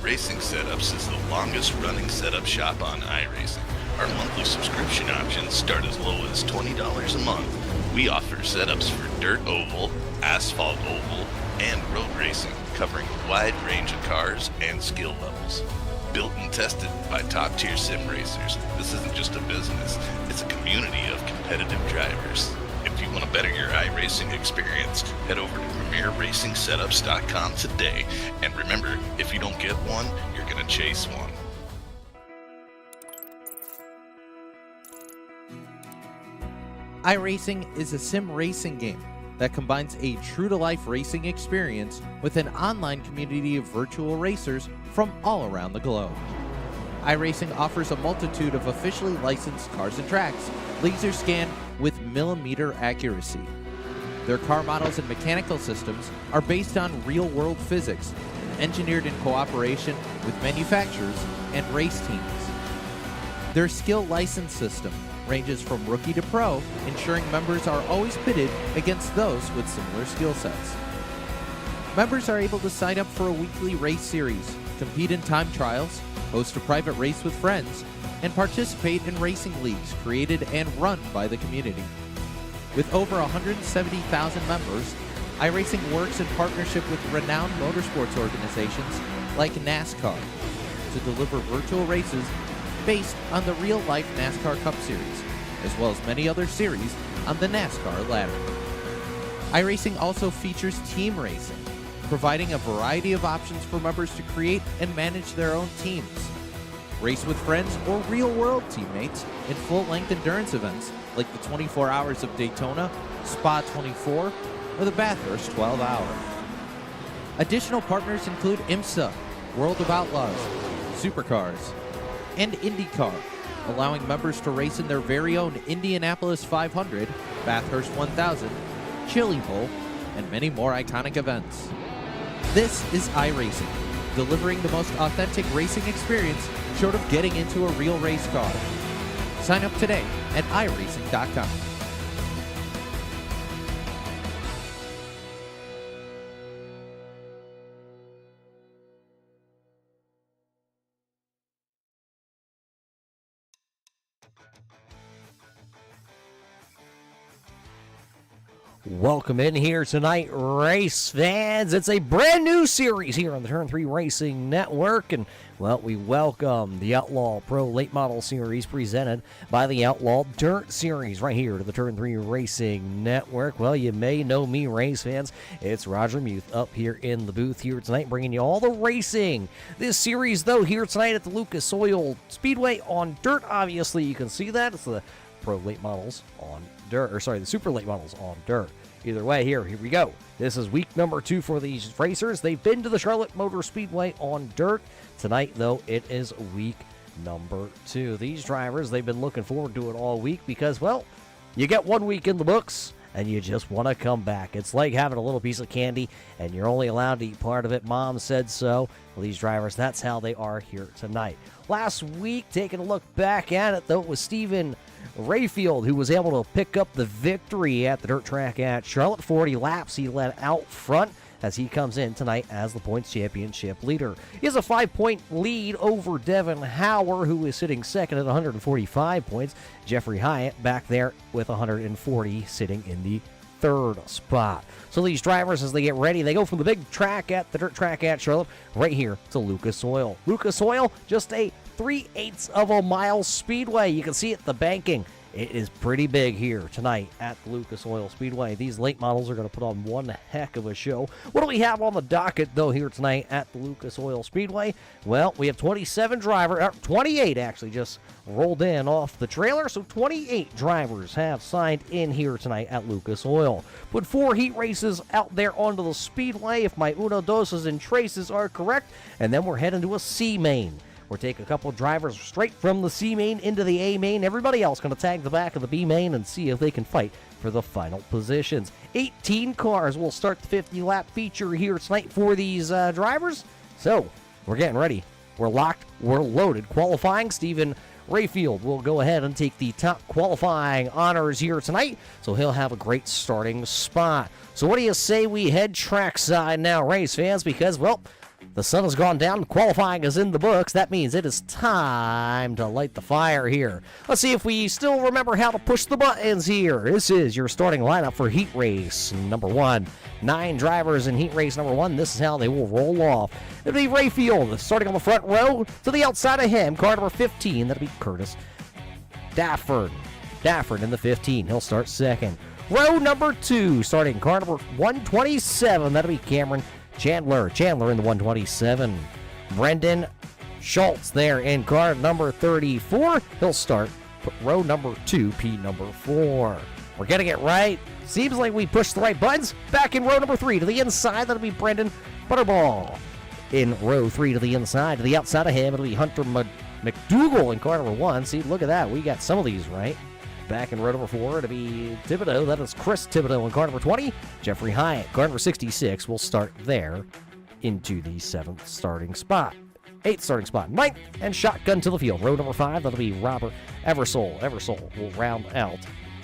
Racing Setups is the longest running setup shop on iRacing. Our monthly subscription options start as low as $20 a month. We offer setups for dirt oval, asphalt oval, and road racing, covering a wide range of cars and skill levels. Built and tested by top-tier sim racers, this isn't just a business, it's a community of competitive drivers. If you want to better your iRacing experience, head over to PremierRacingSetups.com today. And remember, if you don't get one, you're going to chase one. iRacing is a sim racing game that combines a true-to-life racing experience with an online community of virtual racers from all around the globe. iRacing offers a multitude of officially licensed cars and tracks, laser scanned with millimeter accuracy. Their car models and mechanical systems are based on real-world physics, engineered in cooperation with manufacturers and race teams. Their skill license system ranges from rookie to pro, ensuring members are always pitted against those with similar skill sets. Members are able to sign up for a weekly race series, compete in time trials, host a private race with friends, and participate in racing leagues created and run by the community. With over 170,000 members, iRacing works in partnership with renowned motorsports organizations like NASCAR to deliver virtual races based on the real-life NASCAR Cup Series, as well as many other series on the NASCAR ladder. iRacing also features team racing, providing a variety of options for members to create and manage their own teams. Race with friends or real-world teammates in full-length endurance events like the 24 Hours of Daytona, Spa 24, or the Bathurst 12 Hour. Additional partners include IMSA, World of Outlaws, Supercars, and IndyCar, allowing members to race in their very own Indianapolis 500, Bathurst 1000, Chili Bowl, and many more iconic events. This is iRacing, delivering the most authentic racing experience short of getting into a real race car. Sign up today at iRacing.com. Welcome in here tonight, race fans. It's a brand new series here on the Turn 3 Racing Network, and, well, we welcome the Outlaw Pro Late Model Series presented by the Outlaw Dirt Series right here to the Turn 3 Racing Network. Well, you may know me, race fans. It's Roger Muth up here in the booth here tonight, bringing you all the racing. This series, though, here tonight at the Lucas Oil Speedway on dirt. Obviously, you can see that. It's the Pro Late Models on dirt, or sorry, the Super Late Models on dirt. Either way, here we go. This is week number 2 for these racers. They've been to the Charlotte Motor Speedway on dirt. Tonight, though, it is week number 2. These drivers, they've been looking forward to it all week because, well, you get 1 week in the books and you just want to come back. It's like having a little piece of candy and you're only allowed to eat part of it. Mom said so. Well, these drivers, that's how they are here tonight. Last week, taking a look back at it, though, it was Stephen Rayfield, who was able to pick up the victory at the dirt track at Charlotte. 40 laps he led out front as he comes in tonight as the points championship leader. He has a 5-point lead over Devin Hauer, who is sitting second at 145 points. Jeffrey Hyatt back there with 140, sitting in the third spot. So these drivers, as they get ready, they go from the big track at the dirt track at Charlotte right here to Lucas Oil. Lucas Oil, just a 3/8 of a mile speedway. You can see it, the banking. It is pretty big here tonight at the Lucas Oil Speedway. These late models are going to put on one heck of a show. What do we have on the docket, though, here tonight at the Lucas Oil Speedway? Well, we have 27 drivers, 28 actually just rolled in off the trailer, so 28 drivers have signed in here tonight at Lucas Oil. Put 4 heat races out there onto the speedway, if my uno, doses, and traces are correct, and then we're heading to a C main. We'll take a couple drivers straight from the C main into the A main. Everybody else going to tag the back of the B main and see if they can fight for the final positions. 18 cars will start the 50-lap feature here tonight for these drivers. So we're getting ready. We're locked. We're loaded. Qualifying, Stephen Rayfield will go ahead and take the top qualifying honors here tonight, so he'll have a great starting spot. So what do you say we head trackside now, race fans? Because, well, The sun has gone down. Qualifying is in the books. That means it is time to light the fire here. Let's see if we still remember how to push the buttons here. This is your starting lineup for Heat Race number 1. 9 drivers in Heat Race number 1. This is how they will roll off. It'll be Rayfield starting on the front row. To the outside of him, car number 15. That'll be Curtis Dafford. Dafford in the 15. He'll start second. Row number 2, starting car number 127. That'll be Cameron Chandler in the 127. Brendan Schultz there in car number 34. He'll start row number 2, P number 4. We're getting it right. Seems like we pushed the right buttons. Back in row number 3 to the inside. That'll be Brendan Butterball. In row 3 to the inside. To the outside of him, it'll be Hunter McDougal in car number 1. See, look at that. We got some of these right. Back in row number 4 to be Thibodeau. That is Chris Thibodeau in car number 20. Jeffrey Hyatt, car number 66, will start there into the 7th starting spot. 8th starting spot. 9th and shotgun to the field. Row number 5, that'll be Robert Eversole. Eversole will round out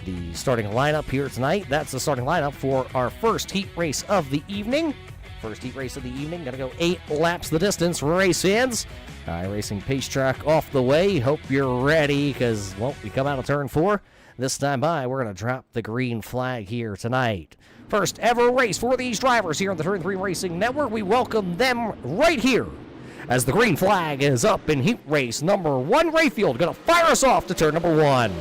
the starting lineup here tonight. That's the starting lineup for our first heat race of the evening. First heat race of the evening. Gonna go 8 laps the distance. Race fans. iRacing pace track off the way. Hope you're ready because, well, we come out of turn 4. This time by, we're going to drop the green flag here tonight. First ever race for these drivers here on the Turn 3 Racing Network. We welcome them right here as the green flag is up in heat race number 1. Rayfield going to fire us off to turn number 1.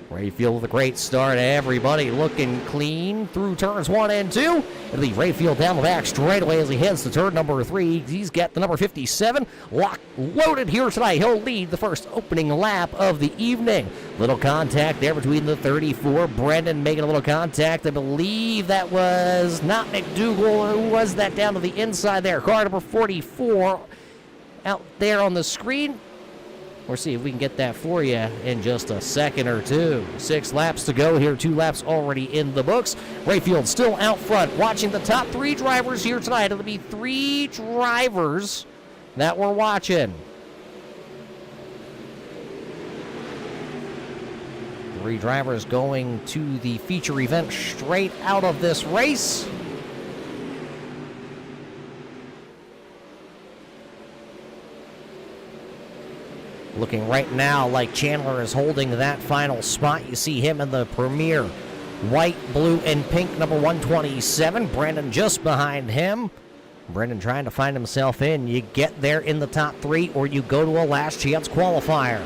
Rayfield with a great start. Everybody looking clean through turns 1 and 2. It'll be Rayfield down the back straight away as he heads to turn number 3. He's got the number 57 loaded here tonight. He'll lead the first opening lap of the evening. Little contact there between the 34. Brendan making a little contact. I believe that was not McDougal. Who was that down to the inside there? Car number 44 out there on the screen. We'll see if we can get that for you in just a second or two. 6 laps to go here, 2 laps already in the books. Rayfield still out front, watching the top 3 drivers here tonight. It'll be 3 drivers that we're watching. 3 drivers going to the feature event straight out of this race. Looking right now like Chandler is holding that final spot. You see him in the premier white, blue, and pink number 127. Brandon just behind him. Brendan trying to find himself in. You get there in the top 3 or you go to a last chance qualifier.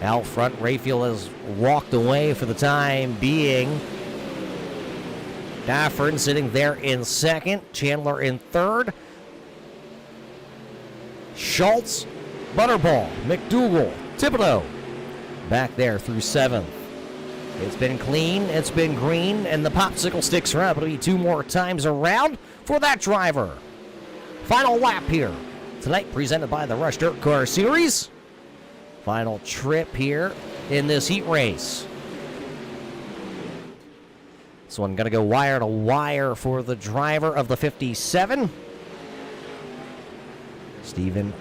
Out front, Rayfield has walked away for the time being. Dafford sitting there in second. Chandler in third. Schultz, Butterball, McDougal, Thibodeau back there through 7th. It's been clean, it's been green, and the popsicle sticks are up. It'll be 2 more times around for that driver. Final lap here tonight, presented by the Rush Dirt Car Series. Final trip here in this heat race. This one going to go wire to wire for the driver of the 57. Stephen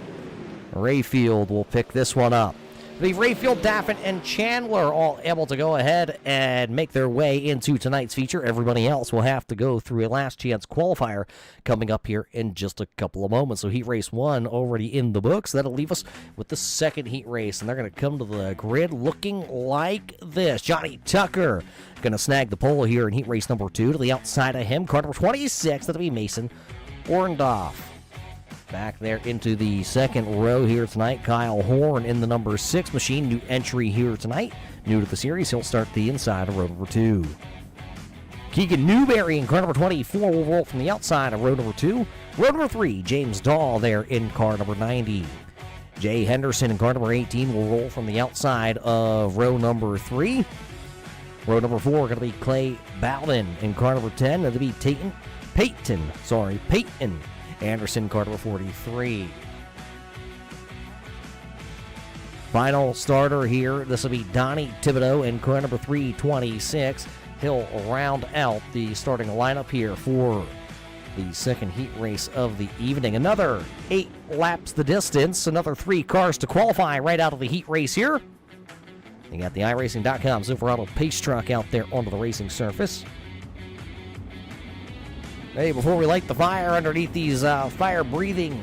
Rayfield will pick this one up. The Rayfield, Daffin, and Chandler all able to go ahead and make their way into tonight's feature. Everybody else will have to go through a last chance qualifier coming up here in just a couple of moments. So heat race 1 already in the books. That'll leave us with the second heat race, and they're going to come to the grid looking like this. Johnny Tucker going to snag the pole here in heat race number 2. To the outside of him, car number 26. That'll be Mason Orndorff. Back there into the second row here tonight, Kyle Horn in the number 6 machine. New entry here tonight. New to the series, he'll start the inside of row number 2. Keegan Newberry in car number 24 will roll from the outside of row number 2. Row number 3, James Dahl there in car number 90. Jay Henderson in car number 18 will roll from the outside of row number 3. Row number 4 going to be Clay Bowden in car number 10. That'll be Peyton Anderson, car number 43. Final starter here. This will be Donnie Thibodeau in car number 326. He'll round out the starting lineup here for the second heat race of the evening. Another 8 laps the distance. Another 3 cars to qualify right out of the heat race here. You got the iRacing.com Silverado pace truck out there onto the racing surface. Hey, before we light the fire underneath these fire-breathing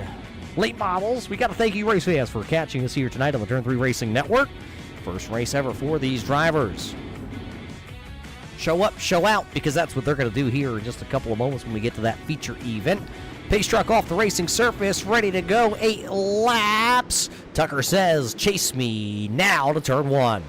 late models, we got to thank you, race fans, for catching us here tonight on the Turn 3 Racing Network. First race ever for these drivers. Show up, show out, because that's what they're going to do here in just a couple of moments when we get to that feature event. Pace truck off the racing surface, ready to go, 8 laps. Tucker says, chase me now to turn 1.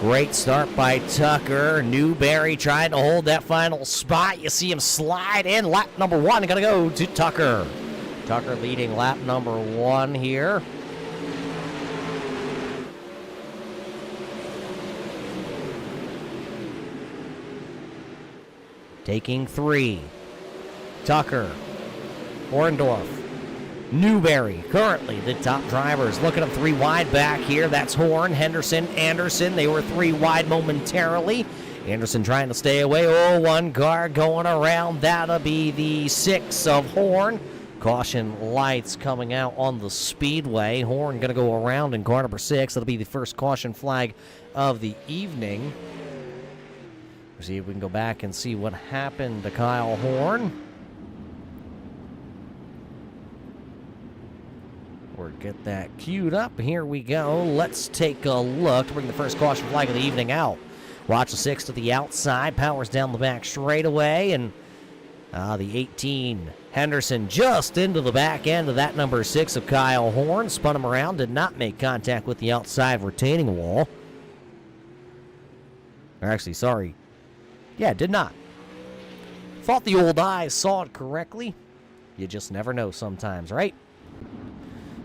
Great start by Tucker. Newberry trying to hold that final spot. You see him slide in. Lap number 1 going to go to Tucker. Tucker leading lap number 1 here. Taking 3. Tucker. Orndorff. Newberry, currently the top drivers. Look at them 3 wide back here. That's Horn, Henderson, Anderson. They were 3 wide momentarily. Anderson trying to stay away. Oh, 1 car going around. That'll be the 6 of Horn. Caution lights coming out on the speedway. Horn going to go around in car number 6. That'll be the first caution flag of the evening. We'll see if we can go back and see what happened to Kyle Horn. Or get that queued up. Here we go. Let's take a look to bring the first caution flag of the evening out. Watch the 6 to the outside. Powers down the back straightaway. And the 18, Henderson, just into the back end of that number 6 of Kyle Horn. Spun him around. Did not make contact with the outside retaining wall. Actually, sorry. Yeah, did not. Thought the old eyes saw it correctly. You just never know sometimes, right?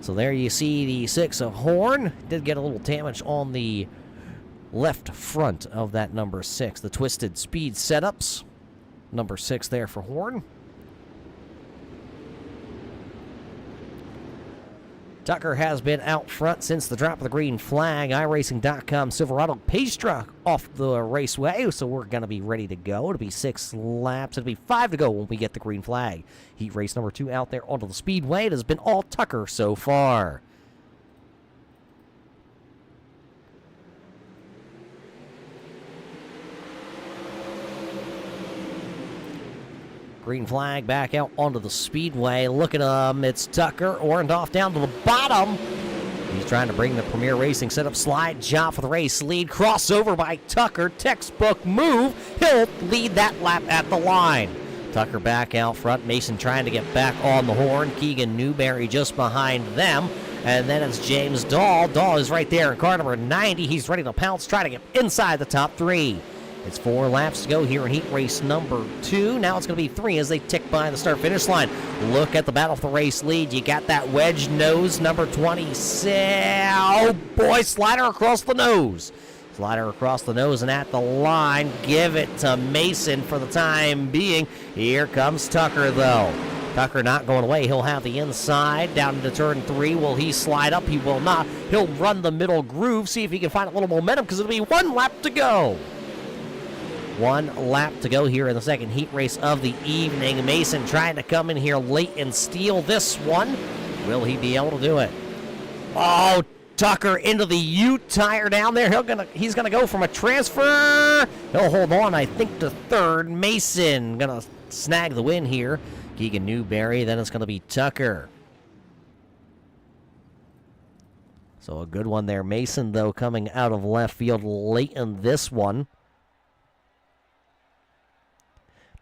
So there you see the 6 of Horn. Did get a little damage on the left front of that number 6. The twisted speed setups. Number 6 there for Horn. Tucker has been out front since the drop of the green flag. iRacing.com Silverado pace truck off the raceway, so we're going to be ready to go. It'll be 6 laps. It'll be 5 to go when we get the green flag. Heat race number 2 out there onto the speedway. It has been all Tucker so far. Green flag back out onto the speedway. Look at him. It's Tucker. Orndorff down to the bottom. He's trying to bring the Premier Racing setup slide job for the race lead. Crossover by Tucker. Textbook move. He'll lead that lap at the line. Tucker back out front. Mason trying to get back on the horn. Keegan Newberry just behind them. And then it's James Dahl. Dahl is right there in car number 90. He's ready to pounce, try to get inside the top 3. It's 4 laps to go here in heat race number 2. Now it's going to be 3 as they tick by the start-finish line. Look at the battle for the race lead. You got that wedge nose, number 26. Oh, boy, slider across the nose. Slider across the nose and at the line. Give it to Mason for the time being. Here comes Tucker, though. Tucker not going away. He'll have the inside down into turn 3. Will he slide up? He will not. He'll run the middle groove, see if he can find a little momentum because it'll be 1 lap to go. 1 lap to go here in the second heat race of the evening. Mason trying to come in here late and steal this one. Will he be able to do it? Oh, Tucker into the U tire down there. He's gonna go from a transfer. He'll hold on, I think, to 3rd. Mason gonna snag the win here. Keegan Newberry, then it's gonna be Tucker. So a good one there. Mason, though, coming out of left field late in this one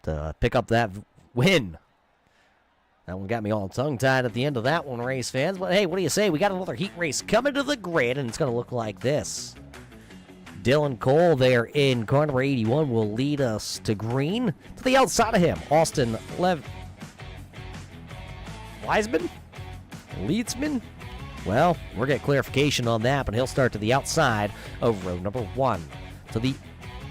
to pick up that win. That one got me all tongue-tied at the end of that one, race fans. But hey, what do you say? We got another heat race coming to the grid, and it's going to look like this. Dylan Cole there in car number 81 will lead us to green. To the outside of him, Austin Leadsman? Well, we'll get clarification on that, but he'll start to the outside of row number 1. To the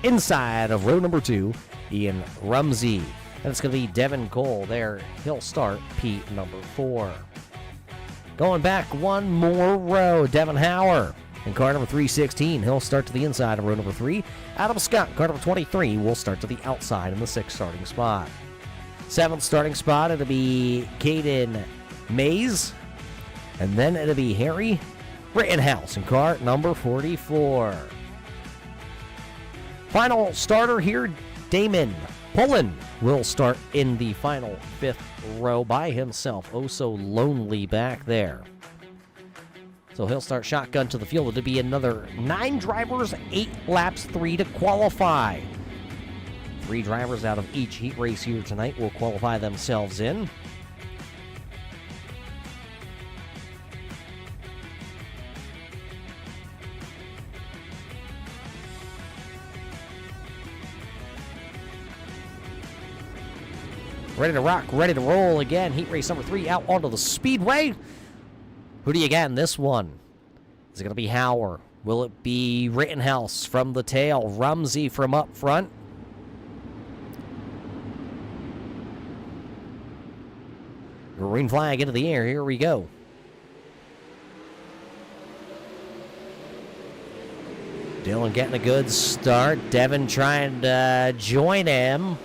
inside of row number 2, Ian Rumsey. And it's going to be Devin Cole there. He'll start P number 4. Going back 1 more row, Devin Hauer in car number 316. He'll start to the inside of row number 3. Adam Scott, car number 23, will start to the outside in the 6th starting spot. 7th starting spot, it'll be Caden Mays. And then it'll be Harry Rittenhouse in car number 44. Final starter here, Damon Pullen will start in the final 5th row by himself. Oh, so lonely back there. So he'll start shotgun to the field. It'll be another 9 drivers, 8 laps, 3 to qualify. 3 drivers out of each heat race here tonight will qualify themselves in. Ready to rock, ready to roll again. Heat race number 3 out onto the speedway. Who do you got in this one? Is it going to be Hauer? Will it be Rittenhouse from the tail? Rumsey from up front? Green flag into the air. Here we go. Dylan getting a good start. Devin trying to join him.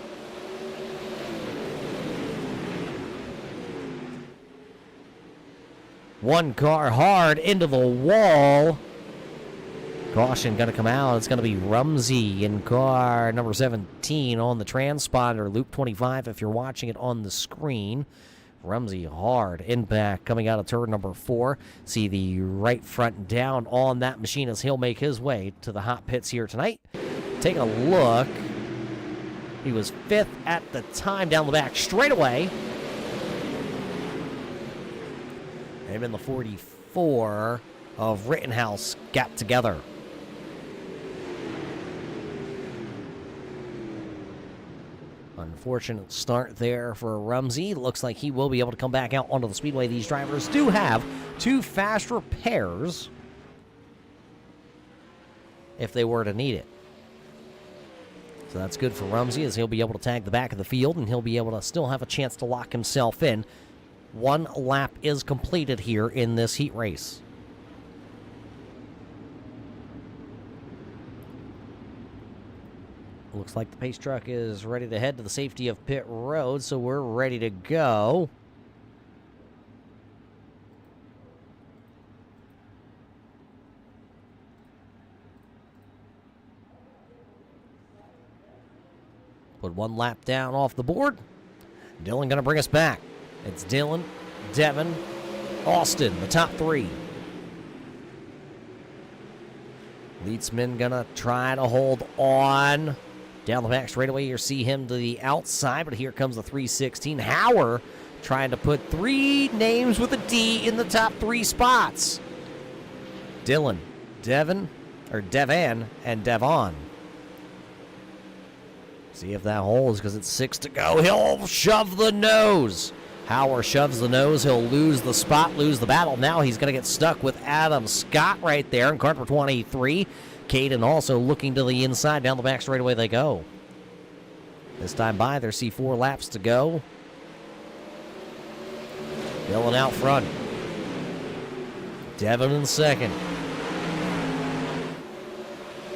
One car hard into the wall. Caution going to come out. It's going to be Rumsey in car number 17 on the transponder. Loop 25 if you're watching it on the screen. Rumsey hard impact coming out of turn number 4. See the right front down on that machine as he'll make his way to the hot pits here tonight. Take a look. He was 5th at the time down the back straightaway. Him and the 44 of Rittenhouse got together. Unfortunate start there for Rumsey. Looks like he will be able to come back out onto the speedway. These drivers do have 2 fast repairs if they were to need it. So that's good for Rumsey as he'll be able to tag the back of the field and he'll be able to still have a chance to lock himself in. 1 lap is completed here in this heat race. Looks like the pace truck is ready to head to the safety of pit road, so we're ready to go. Put 1 lap down off the board. Dylan going to bring us back. It's Dylan, Devin, Austin, the top 3. Leedsman going to try to hold on. Down the back straightaway, you see him to the outside, but here comes the 316. Hauer trying to put 3 names with a D in the top 3 spots. Dylan, Devan, and Devon. See if that holds because it's 6 to go. He'll shove the nose. Hauer shoves the nose. He'll lose the spot, lose the battle. Now he's going to get stuck with Adam Scott right there in car number 23. Caden also looking to the inside. Down the back straightaway they go. This time by, there's 4 laps to go. Dylan out front. Devin in second.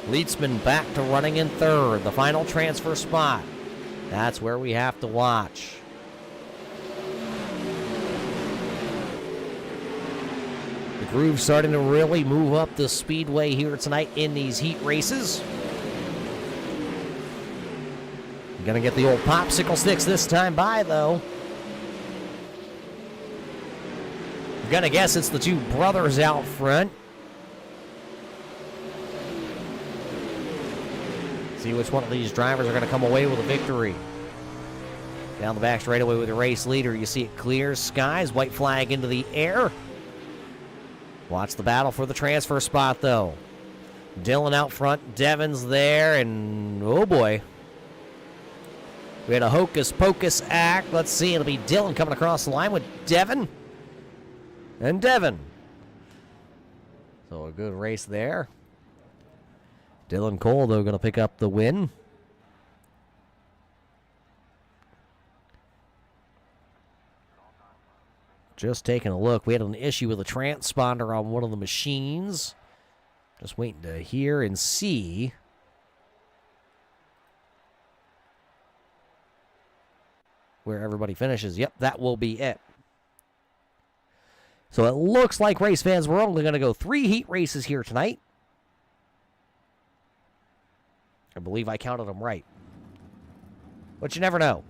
Leedsman back to running in third. The final transfer spot. That's where we have to watch. The groove starting to really move up the speedway here tonight in these heat races. You're going to get the old popsicle sticks this time by, though. You're going to guess it's the 2 brothers out front. See which one of these drivers are going to come away with a victory. Down the back straightaway with the race leader. You see it clear skies. White flag into the air. Watch the battle for the transfer spot, though. Dylan out front. Devin's there, and oh boy. We had a hocus-pocus act. Let's see. It'll be Dylan coming across the line with Devin. And Devin. So a good race there. Dylan Cole, though, going to pick up the win. Just taking a look. We had an issue with a transponder on one of the machines. Just waiting to hear and see. Where everybody finishes. Yep, that will be it. So it looks like, race fans, we're only going to go 3 heat races here tonight. I believe I counted them right. But you never know.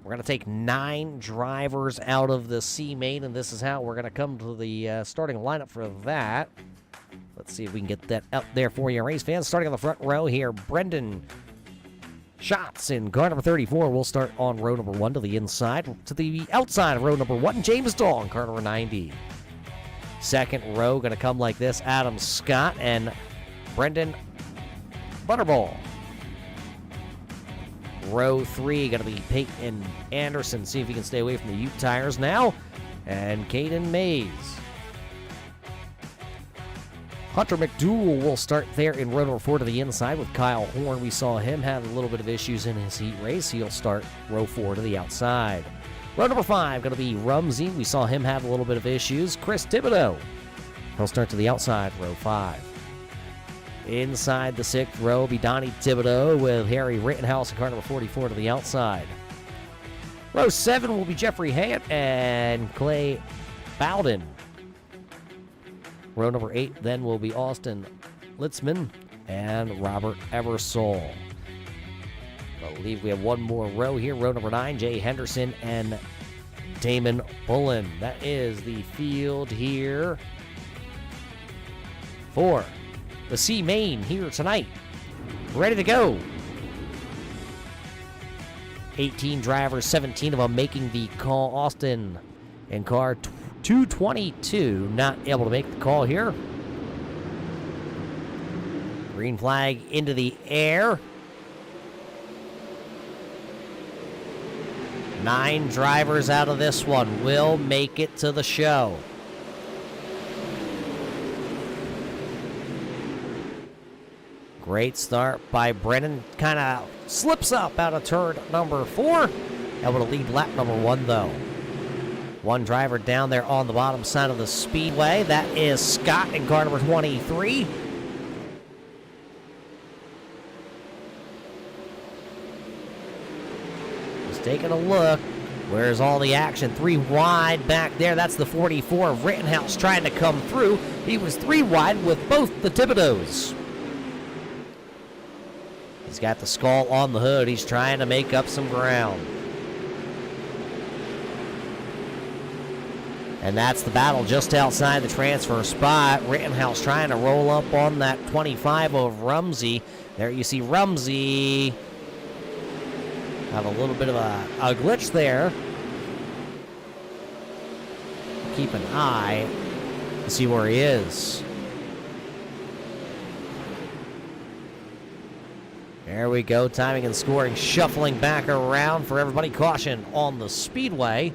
We're going to take 9 drivers out of the C main, and this is how we're going to come to the starting lineup for that. Let's see if we can get that up there for you, race fans. Starting on the front row here, Brendan Schatz in car number 34. We'll start on row number 1 to the inside. To the outside of row number 1, James Dahl in car number 90. Second row going to come like this, Adam Scott and Brendan Butterball. Row 3 going to be Peyton Anderson. See if he can stay away from the Ute tires now. And Caden Mays. Hunter McDougal will start there in row number 4 to the inside with Kyle Horn. We saw him have a little bit of issues in his heat race. He'll start row 4 to the outside. Row number 5 going to be Rumsey. We saw him have a little bit of issues. Chris Thibodeau. He'll start to the outside, row 5. Inside the 6th row will be Donnie Thibodeau with Harry Rittenhouse in car number 44 to the outside. Row 7 will be Jeffrey Hayat and Clay Bowden. Row number 8 then will be Austin Litzman and Robert Eversole. I believe we have one more row here. Row number 9, Jay Henderson and Damon Bullen. That is the field here for the C main here tonight. Ready to go. 18 drivers, 17 of them making the call. Austin in car 222 not able to make the call here. Green flag into the air. 9 drivers out of this one will make it to the show. Great start by Brennan. Kind of slips up out of turn number 4. Able to lead lap number 1, though. One driver down there on the bottom side of the speedway. That is Scott in car number 23. Just taking a look. Where's all the action? 3 wide back there. That's the 44 of Rittenhouse trying to come through. He was 3 wide with both the Thibodeaus. He's got the skull on the hood. He's trying to make up some ground. And that's the battle just outside the transfer spot. Rittenhouse trying to roll up on that 25 of Rumsey. There you see Rumsey have a little bit of a glitch there. Keep an eye to see where he is. There we go, timing and scoring, shuffling back around for everybody. Caution on the speedway.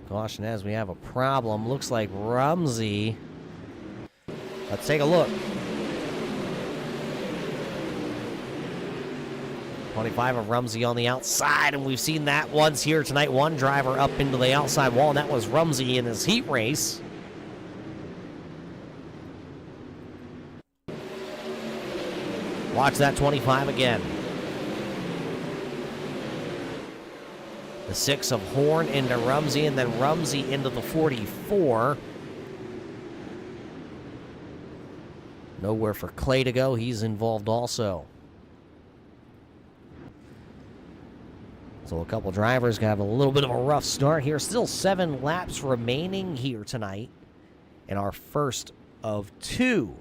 Caution as we have a problem. Looks like Rumsey. Let's take a look. 25 of Rumsey on the outside, and we've seen that once here tonight. One driver up into the outside wall, and that was Rumsey in his heat race. Watch that 25 again. The 6 of Horn into Rumsey, and then Rumsey into the 44. Nowhere for Clay to go. He's involved also. So a couple drivers have a little bit of a rough start here. Still 7 laps remaining here tonight in our first of 2.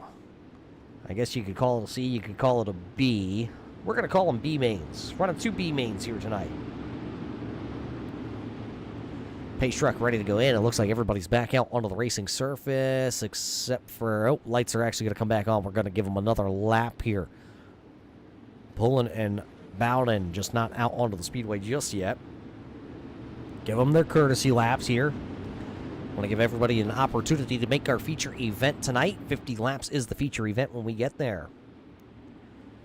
I guess you could call it a C, you could call it a B. We're going to call them B mains. Running 2 B mains here tonight. Pace truck ready to go in. It looks like everybody's back out onto the racing surface, except for, oh, lights are actually going to come back on. We're going to give them another lap here. Pullen and Bowden just not out onto the speedway just yet. Give them their courtesy laps here. Want to give everybody an opportunity to make our feature event tonight. 50 laps is the feature event when we get there.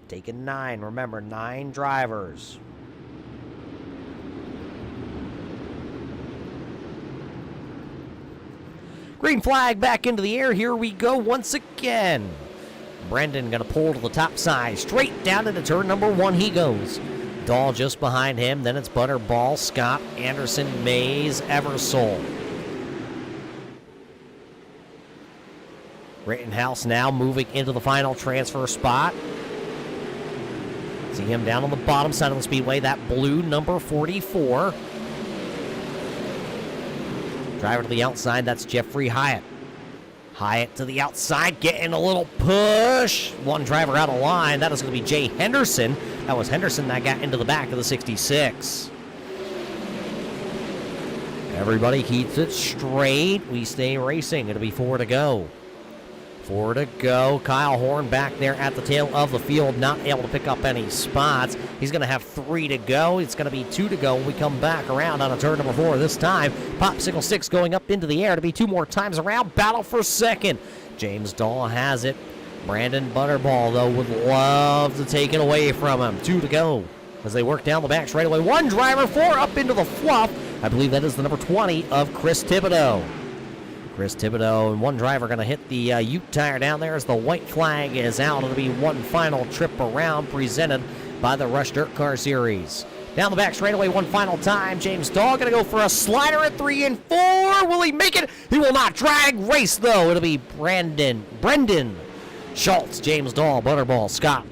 Taking 9. Remember, 9 drivers. Green flag back into the air. Here we go once again. Brendan going to pull to the top side. Straight down into turn number 1 he goes. Dahl just behind him. Then it's Butterball, Scott, Anderson, Mays, Eversole. Rittenhouse now moving into the final transfer spot. See him down on the bottom side of the speedway, that blue number 44. Driver to the outside, that's Jeffrey Hyatt. Hyatt to the outside, getting a little push. One driver out of line, that is going to be Jay Henderson. That was Henderson that got into the back of the 66. Everybody keeps it straight. We stay racing. It'll be 4 to go. 4 to go. Kyle Horn back there at the tail of the field, not able to pick up any spots. He's going to have 3 to go. It's going to be 2 to go when we come back around on a turn number 4 this time. Popsicle 6 going up into the air to be 2 more times around. Battle for second. James Dahl has it. Brandon Butterball, though, would love to take it away from him. 2 to go as they work down the back straight away. One driver, 4 up into the fluff. I believe that is the number 20 of Chris Thibodeau. Chris Thibodeau and one driver going to hit the Ute tire down there as the white flag is out. It'll be one final trip around presented by the Rush Dirt Car Series. Down the back straightaway one final time. James Dahl going to go for a slider at 3 and 4. Will he make it? He will not. Drag race, though. It'll be Brendan Schultz, James Dahl, Butterball, Scott,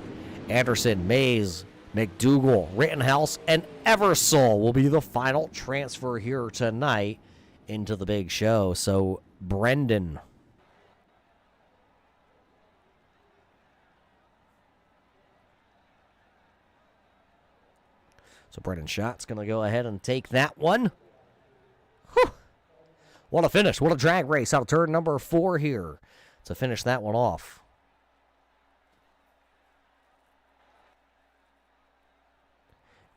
Anderson, Mays, McDougal, Rittenhouse, and Eversole will be the final transfer here tonight into the big show. So Brendan. So Brendan Schott's going to go ahead and take that one. Whew. What a finish. What a drag race out of turn number 4 here to finish that one off.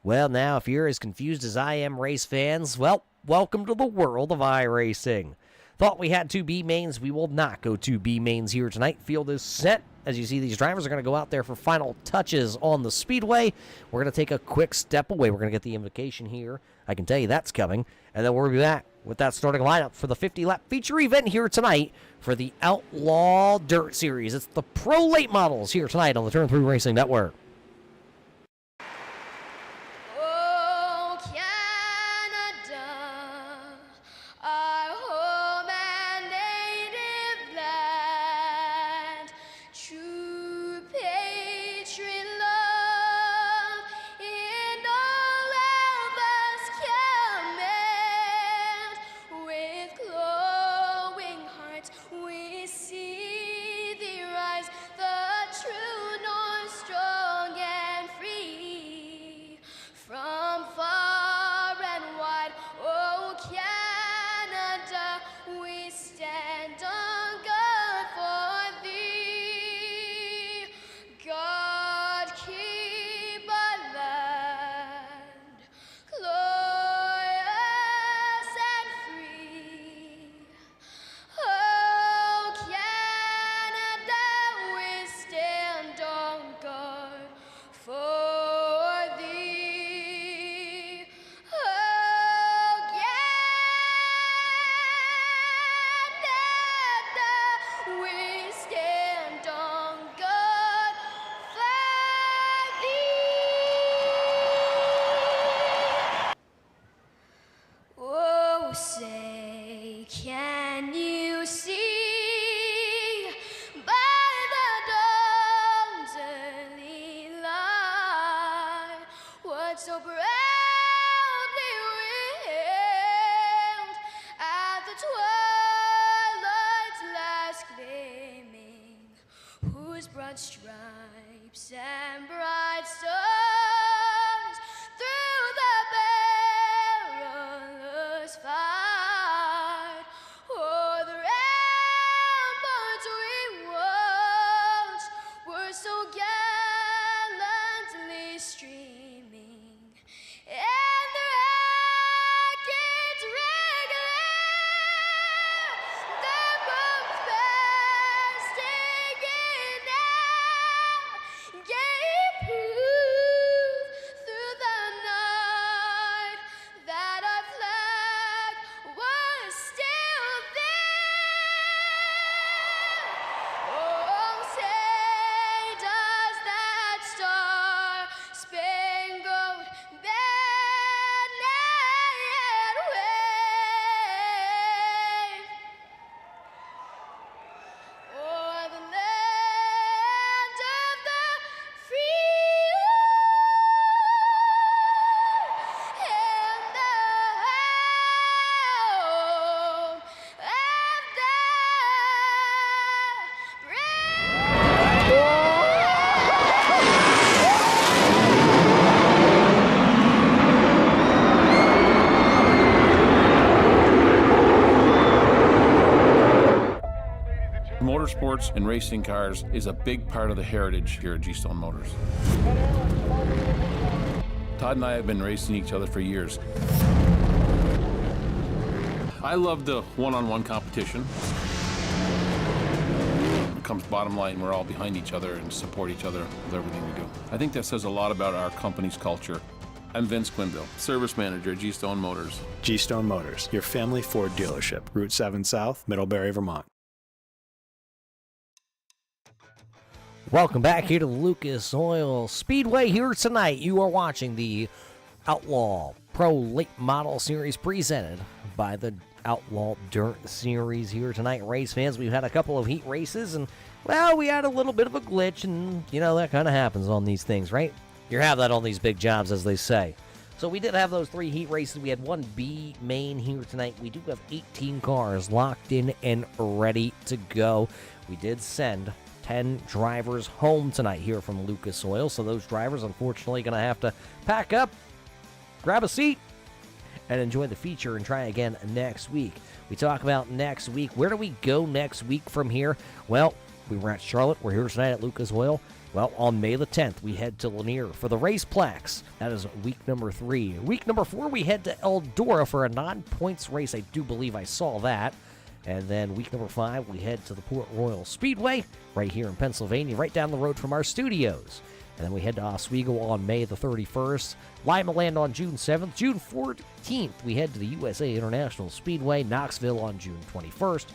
Well, now, if you're as confused as I am, race fans, well, welcome to the world of iRacing. Thought we had 2 B mains. We will not go 2 B mains here tonight. Field is set. As you see, these drivers are going to go out there for final touches on the speedway. We're going to take a quick step away. We're going to get the invocation here. I can tell you that's coming. And then we'll be back with that starting lineup for the 50-lap feature event here tonight for the Outlaw Dirt Series. It's the Pro Late Models here tonight on the Turn 3 Racing Network. Say, can you see by the dawn's early light what so proudly we hailed at the twilight's last gleaming, whose broad stripes and bright stars through the perilous fight o'er the ramparts we watched were so gallantly streaming, and the rockets regular, the bombs bursting in air, gave proof sports and racing cars is a big part of the heritage here at G-Stone Motors. Todd and I have been racing each other for years. I love the one-on-one competition. It comes bottom line, we're all behind each other and support each other with everything we do. I think that says a lot about our company's culture. I'm Vince Quinville, Service Manager at G-Stone Motors. G-Stone Motors, your family Ford dealership, Route 7 South, Middlebury, Vermont. Welcome back here to Lucas Oil Speedway. Here tonight, you are watching the Outlaw Pro Late Model Series presented by the Outlaw Dirt Series here tonight. Race fans, we've had a couple of heat races, and, well, we had a little bit of a glitch, and, you know, that kind of happens on these things, right? You have that on these big jobs, as they say. So we did have those 3 heat races. We had 1B main here tonight. We do have 18 cars locked in and ready to go. We did send 10 drivers home tonight here from Lucas Oil, so those drivers unfortunately going to have to pack up, grab a seat, and enjoy the feature and try again next week. We talk about next week. Where do we go next week from here? Well, we were at Charlotte. We're here tonight at Lucas Oil. Well, on May the 10th, we head to Lanier for the race plaques. That is week number 3. Week number 4, we head to Eldora for a non-points race. I do believe I saw that. And then week number 5, we head to the Port Royal Speedway right here in Pennsylvania, right down the road from our studios. And then we head to Oswego on May the 31st. Lima Land on June 7th. June 14th, we head to the USA International Speedway, Knoxville on June 21st.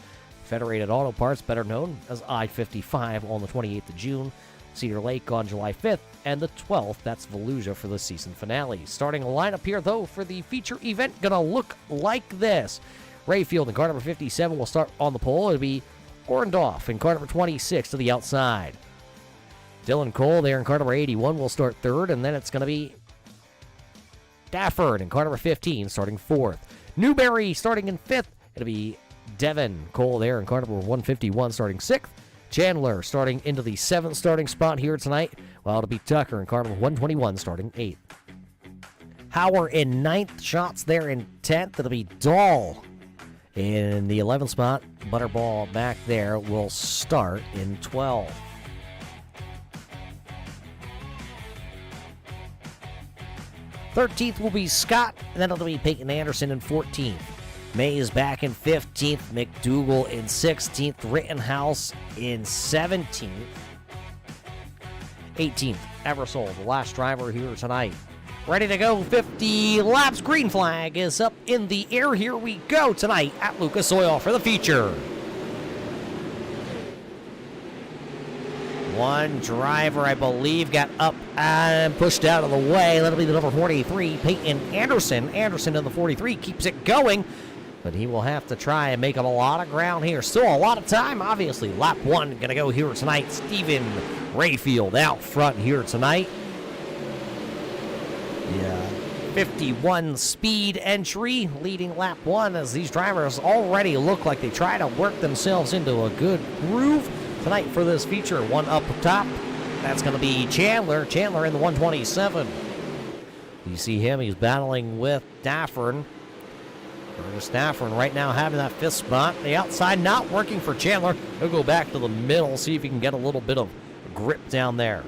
Federated Auto Parts, better known as I-55, on the 28th of June. Cedar Lake on July 5th. And the 12th, that's Volusia for the season finale. Starting a lineup here, though, for the feature event, gonna look like this. Rayfield in car number 57 will start on the pole. It'll be Orndorff in car number 26 to the outside. Dylan Cole there in car number 81 will start third, and then it's going to be Dafford in car number 15 starting fourth. Newberry starting in fifth. It'll be Devin Cole there in car number 151 starting sixth. Chandler starting into the 7th starting spot here tonight, while it'll be Tucker in car number 121 starting 8th. Hauer in 9th, Shots there in 10th. It'll be Dahl in the 11th spot. Butterball back there will start in 12th. '13th will be Scott, and then it'll be Peyton Anderson in 14th. May is back in 15th. McDougal in 16th. Rittenhouse in 17th. 18th, Eversole, the last driver here tonight. Ready to go, 50 laps. Green flag is up in the air. Here we go tonight at Lucas Oil for the feature. One driver, I believe, got up and pushed out of the way. That'll be the number 43, Peyton Anderson. Anderson in the 43 keeps it going, but he will have to try and make up a lot of ground here. Still a lot of time, obviously. Lap 1 going to go here tonight. Stephen Rayfield out front here tonight. Yeah, 51 speed entry leading lap 1 as these drivers already look like they try to work themselves into a good groove tonight for this feature. One up top, that's going to be Chandler. Chandler in the 127. You see him, he's battling with Daffern. Curtis Daffern right now having that 5th spot. The outside not working for Chandler. He'll go back to the middle, see if he can get a little bit of grip down there.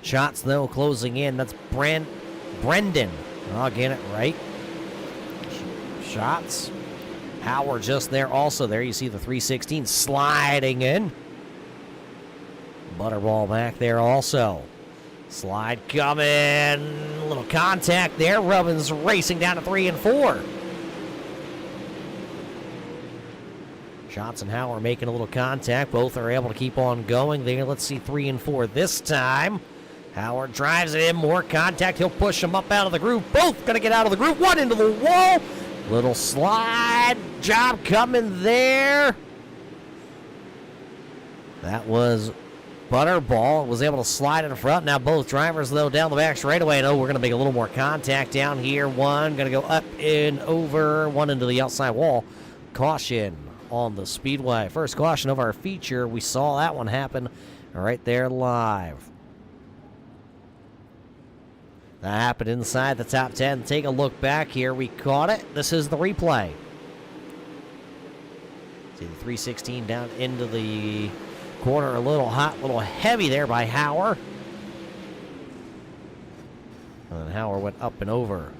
Shots, though, closing in. That's Brendan. I'll get it right. Shots. Howard just there also. There you see the 316 sliding in. Butterball back there also. Slide coming. A little contact there. Rubbins racing down to 3 and 4. Shots and Howard making a little contact. Both are able to keep on going there. Let's see 3 and 4 this time. Howard drives it in, more contact. He'll push him up out of the groove. Both going to get out of the groove. One into the wall. Little slide job coming there. That was Butterball. Was able to slide in front. Now both drivers, though, down the back straightaway. No, we're going to make a little more contact down here. One going to go up and over. One into the outside wall. Caution on the speedway. First caution of our feature. We saw that one happen right there live. That happened inside the top 10. Take a look back here. We caught it. This is the replay. See the 316 down into the corner, a little hot, a little heavy there by Hauer. And then Hauer went up and over.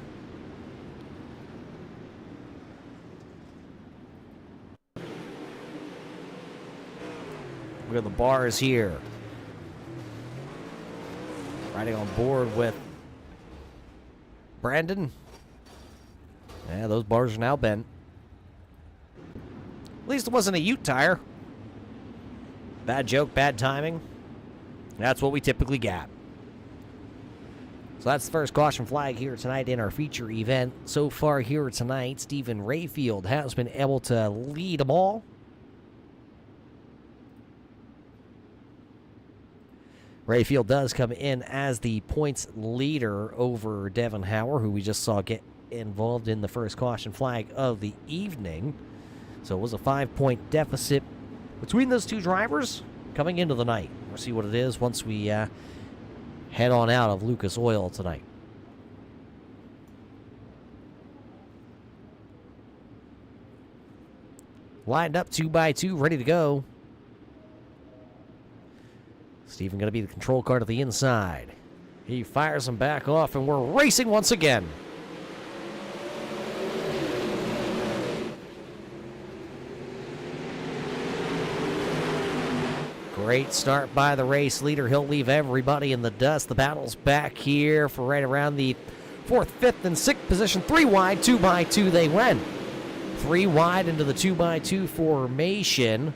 Look at the bars here. Riding on board with Brandon. Yeah, those bars are now bent. At least it wasn't a Ute tire. Bad joke, bad timing. That's what we typically get. So that's the first caution flag here tonight in our feature event. So far here tonight, Stephen Rayfield has been able to lead them all. Rayfield does come in as the points leader over Devin Hauer, who we just saw get involved in the first caution flag of the evening. So it was a 5-point deficit between those two drivers coming into the night. We'll see what it is once we head on out of Lucas Oil tonight. Lined up 2x2, ready to go. Stephen going to be the control car to the inside. He fires them back off, and we're racing once again. Great start by the race leader. He'll leave everybody in the dust. The battle's back here for right around the 4th, 5th, and 6th position. 3 wide, 2x2 they went. 3 wide into the 2x2 formation.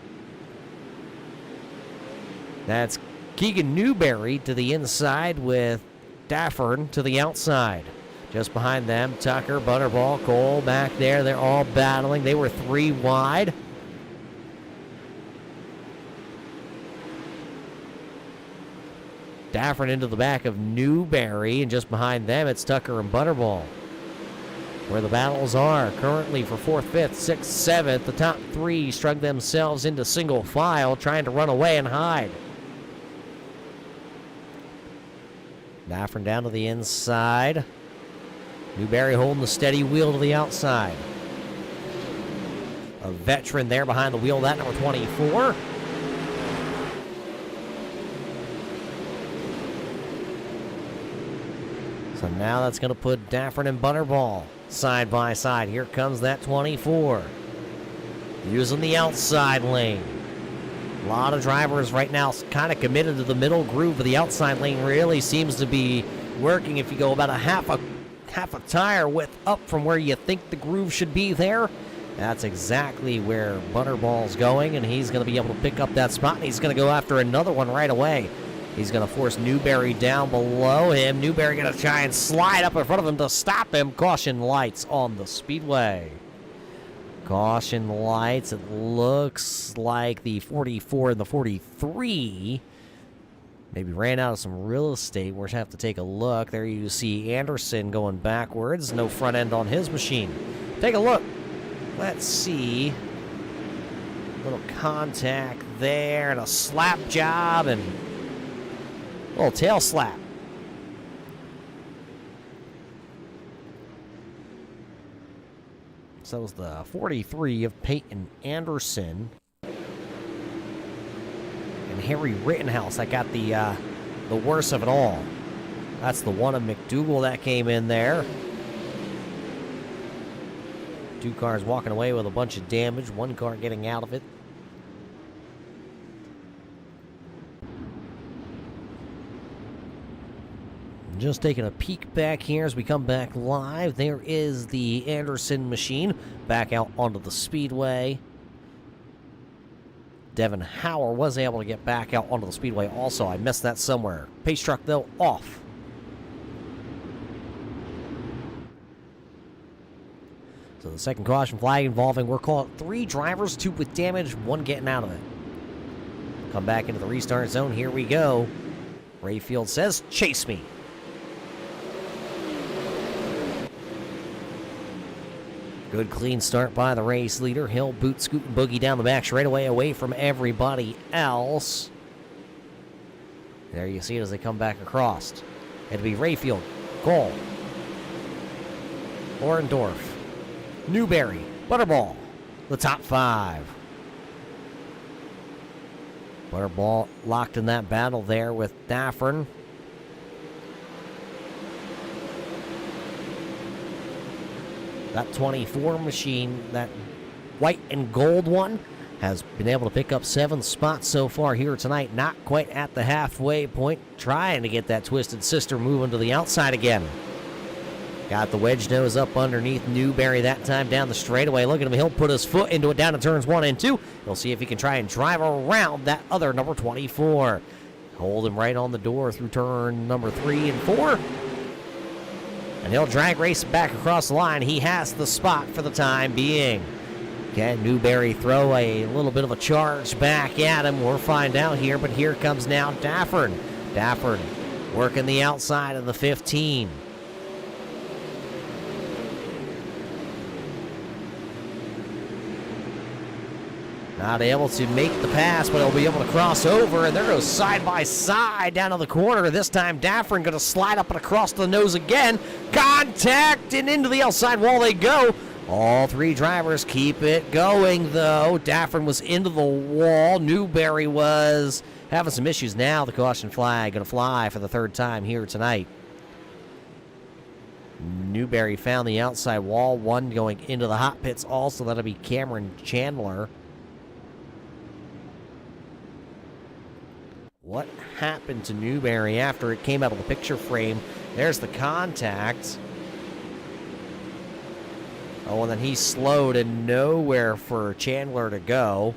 That's Keegan Newberry to the inside with Daffern to the outside. Just behind them, Tucker, Butterball, Cole back there. They're all battling. They were 3 wide. Daffern into the back of Newberry, and just behind them, it's Tucker and Butterball. Where the battles are currently for 4th, 5th, 6th, 7th. The top 3 strung themselves into single file, trying to run away and hide. Daffern down to the inside. Newberry holding the steady wheel to the outside. A veteran there behind the wheel, that number 24. So now that's going to put Daffern and Butterball side by side. Here comes that 24. Using the outside lane. A lot of drivers right now kind of committed to the middle groove, but the outside lane really seems to be working. If you go about a half a tire width up from where you think the groove should be there, that's exactly where Butterball's going, and he's going to be able to pick up that spot, and he's going to go after another one right away. He's going to force Newberry down below him. Newberry going to try and slide up in front of him to stop him. Caution lights on the speedway. Caution lights. It looks like the 44 and the 43 maybe ran out of some real estate. We're going to have to take a look. There you see Anderson going backwards. No front end on his machine. Take a look. Let's see. A little contact there and a slap job and a little tail slap. So that was the 43 of Peyton Anderson. And Harry Rittenhouse that got the worst of it all. That's the one of McDougal that came in there. 2 cars walking away with a bunch of damage. 1 car getting out of it. Just taking a peek back here as we come back live. There is the Anderson machine back out onto the speedway. Devin Hauer was able to get back out onto the speedway also. I missed that somewhere. Pace truck, though, off. So the second caution flag involving, we're calling 3 drivers, 2 with damage, 1 getting out of it. Come back into the restart zone. Here we go. Rayfield says, chase me. Good clean start by the race leader. He'll boot, scoot, and boogie down the back straightaway away from everybody else. There you see it as they come back across. It'll be Rayfield, Cole, Orendorf, Newberry, Butterball, the top 5. Butterball locked in that battle there with Daffern. That 24 machine, that white and gold one, has been able to pick up 7 spots so far here tonight. Not quite at the halfway point, trying to get that Twisted Sister moving to the outside again. Got the wedge nose up underneath Newberry that time down the straightaway. Look at him. He'll put his foot into it down to turns 1 and 2. He'll see if he can try and drive around that other number 24. Hold him right on the door through turn number 3 and 4. And he'll drag race back across the line. He has the spot for the time being. Can Newberry throw a little bit of a charge back at him? We'll find out here, but here comes now Daffern. Daffern working the outside of the 15. Not able to make the pass, but he'll be able to cross over, and there goes side by side down to the corner. This time, Daffern going to slide up and across the nose again. Contact, and into the outside wall they go. All 3 drivers keep it going, though. Daffern was into the wall. Newberry was having some issues. Now the caution flag going to fly for the 3rd time here tonight. Newberry found the outside wall. One going into the hot pits also. That'll be Cameron Chandler. What happened to Newberry after it came out of the picture frame? There's the contact. Oh, and then he slowed and nowhere for Chandler to go.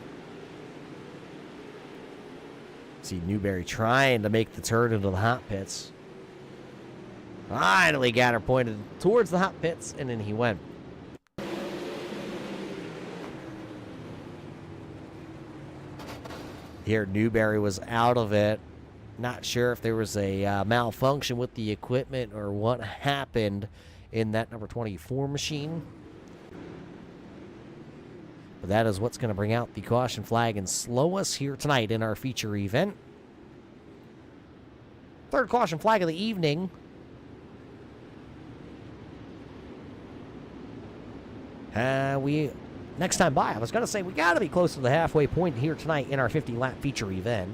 See Newberry trying to make the turn into the hot pits. Finally got her pointed towards the hot pits, and then he went. Here, Newberry was out of it. Not sure if there was a malfunction with the equipment or what happened in that number 24 machine. But that is what's going to bring out the caution flag and slow us here tonight in our feature event. 3rd caution flag of the evening. Next time by, I was going to say we got to be close to the halfway point here tonight in our 50-lap feature event.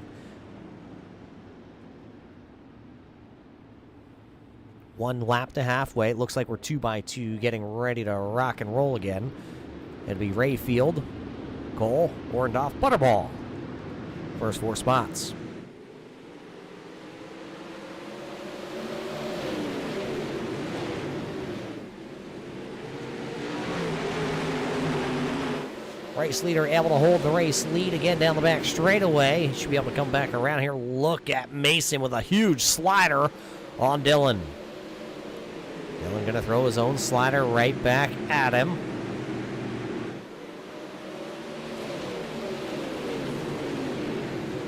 One lap to halfway. It looks like we're 2 by 2 getting ready to rock and roll again. It'll be Rayfield, Cole, Orndorff, Butterball. First 4 spots. Race leader able to hold the race lead again down the back straightaway. He should be able to come back around here. Look at Mason with a huge slider on Dylan. Dylan going to throw his own slider right back at him.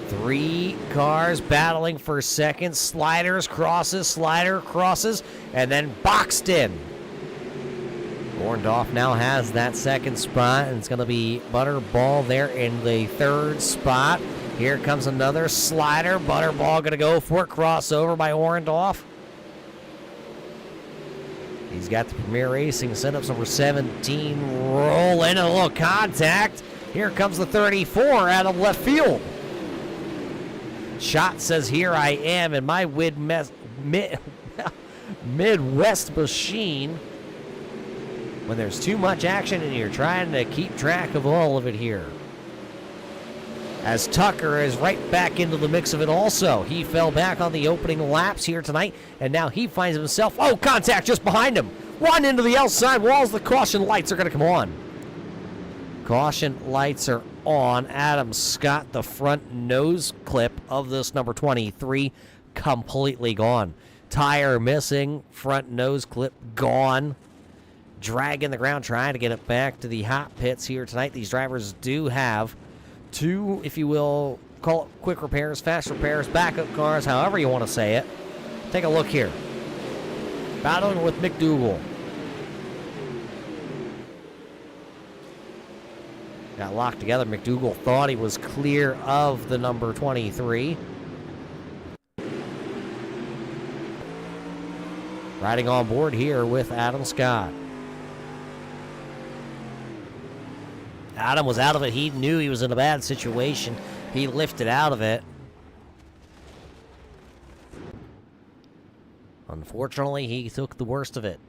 Three cars battling for second. Sliders, crosses, slider, crosses, and then boxed in. Orndorff now has that 2nd spot, and it's going to be Butterball there in the 3rd spot. Here comes another slider. Butterball going to go for it. Crossover by Orndorff. He's got the Premier Racing setups number 17 rolling. A little contact. Here comes the 34 out of left field. Shot says, "Here I am in my Midwest machine." When there's too much action and you're trying to keep track of all of it here. As Tucker is right back into the mix of it also. He fell back on the opening laps here tonight, and now he finds himself, oh, contact just behind him. Run into the outside walls. The caution lights are going to come on. Caution lights are on. Adam Scott, the front nose clip of this number 23, completely gone. Tire missing, front nose clip gone. Dragging the ground, trying to get it back to the hot pits here tonight. These drivers do have 2, if you will, call it quick repairs, fast repairs, backup cars, however you want to say it. Take a look here. Battling with McDougal. Got locked together. McDougal thought he was clear of the number 23. Riding on board here with Adam Scott. Adam was out of it. He knew he was in a bad situation. He lifted out of it. Unfortunately, he took the worst of it.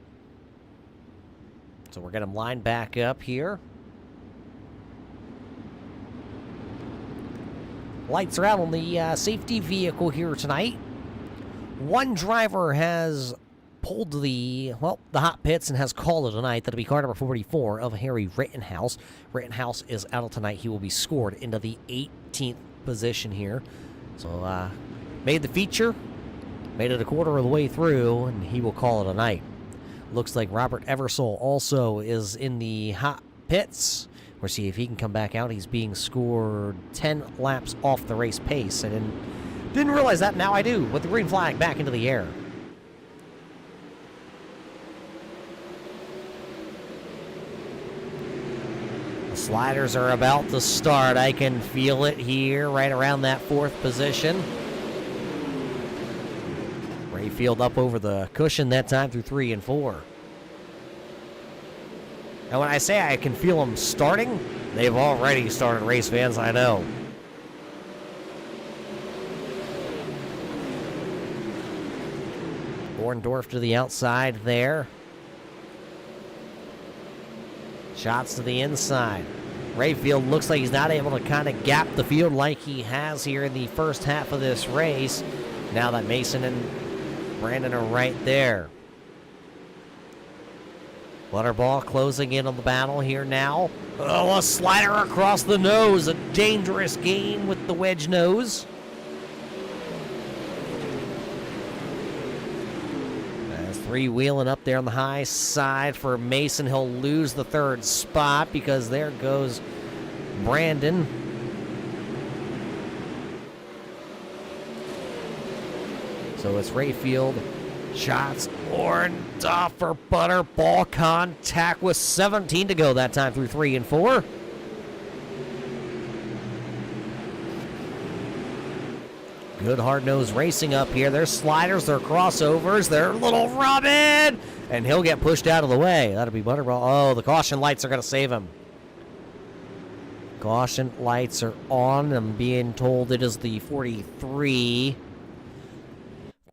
So we're going to line back up here. Lights are out on the safety vehicle here tonight. One driver has pulled the hot pits and has called it a night. That'll be car number 44 of Harry Rittenhouse. Rittenhouse is out of tonight. He will be scored into the 18th position here. So, made the feature, made it a quarter of the way through, and he will call it a night. Looks like Robert Eversole also is in the hot pits. We'll see if he can come back out. He's being scored 10 laps off the race pace. I didn't realize that. Now I do, with the green flag back into the air. The sliders are about to start. I can feel it here, right around that 4th position. Rayfield up over the cushion that time through 3 and 4. And when I say I can feel them starting, they've already started, race fans, I know. Orndorff to the outside there. Shots to the inside. Rayfield looks like he's not able to kind of gap the field like he has here in the first half of this race. Now that Mason and Brandon are right there. Butterball closing in on the battle here now. Oh, a slider across the nose. A dangerous game with the wedge nose. As 3-wheeling up there on the high side for Mason. He'll lose the 3rd spot because there goes Brandon. So it's Rayfield. Shots Orndorff for Butterball. Contact with 17 to go that time through 3 and 4. Good hard-nosed racing up here. Their sliders, their crossovers, their little rub-in. And he'll get pushed out of the way. That'll be Butterball. Oh, the caution lights are going to save him. Caution lights are on. I'm being told it is the 43.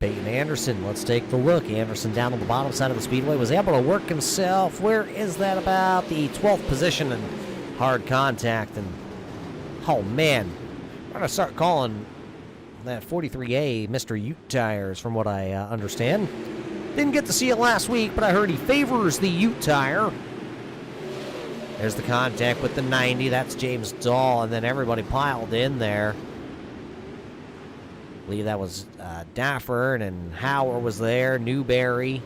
Peyton Anderson, let's take the look. Anderson down on the bottom side of the speedway was able to work himself. Where is that? About the 12th position and hard contact. And oh man, I'm going to start calling that 43A Mr. Ute tires from what I understand. Didn't get to see it last week, but I heard he favors the Ute tire. There's the contact with the 90. That's James Dahl, and then everybody piled in there. I believe that was Dafford and Howard was there, Newberry.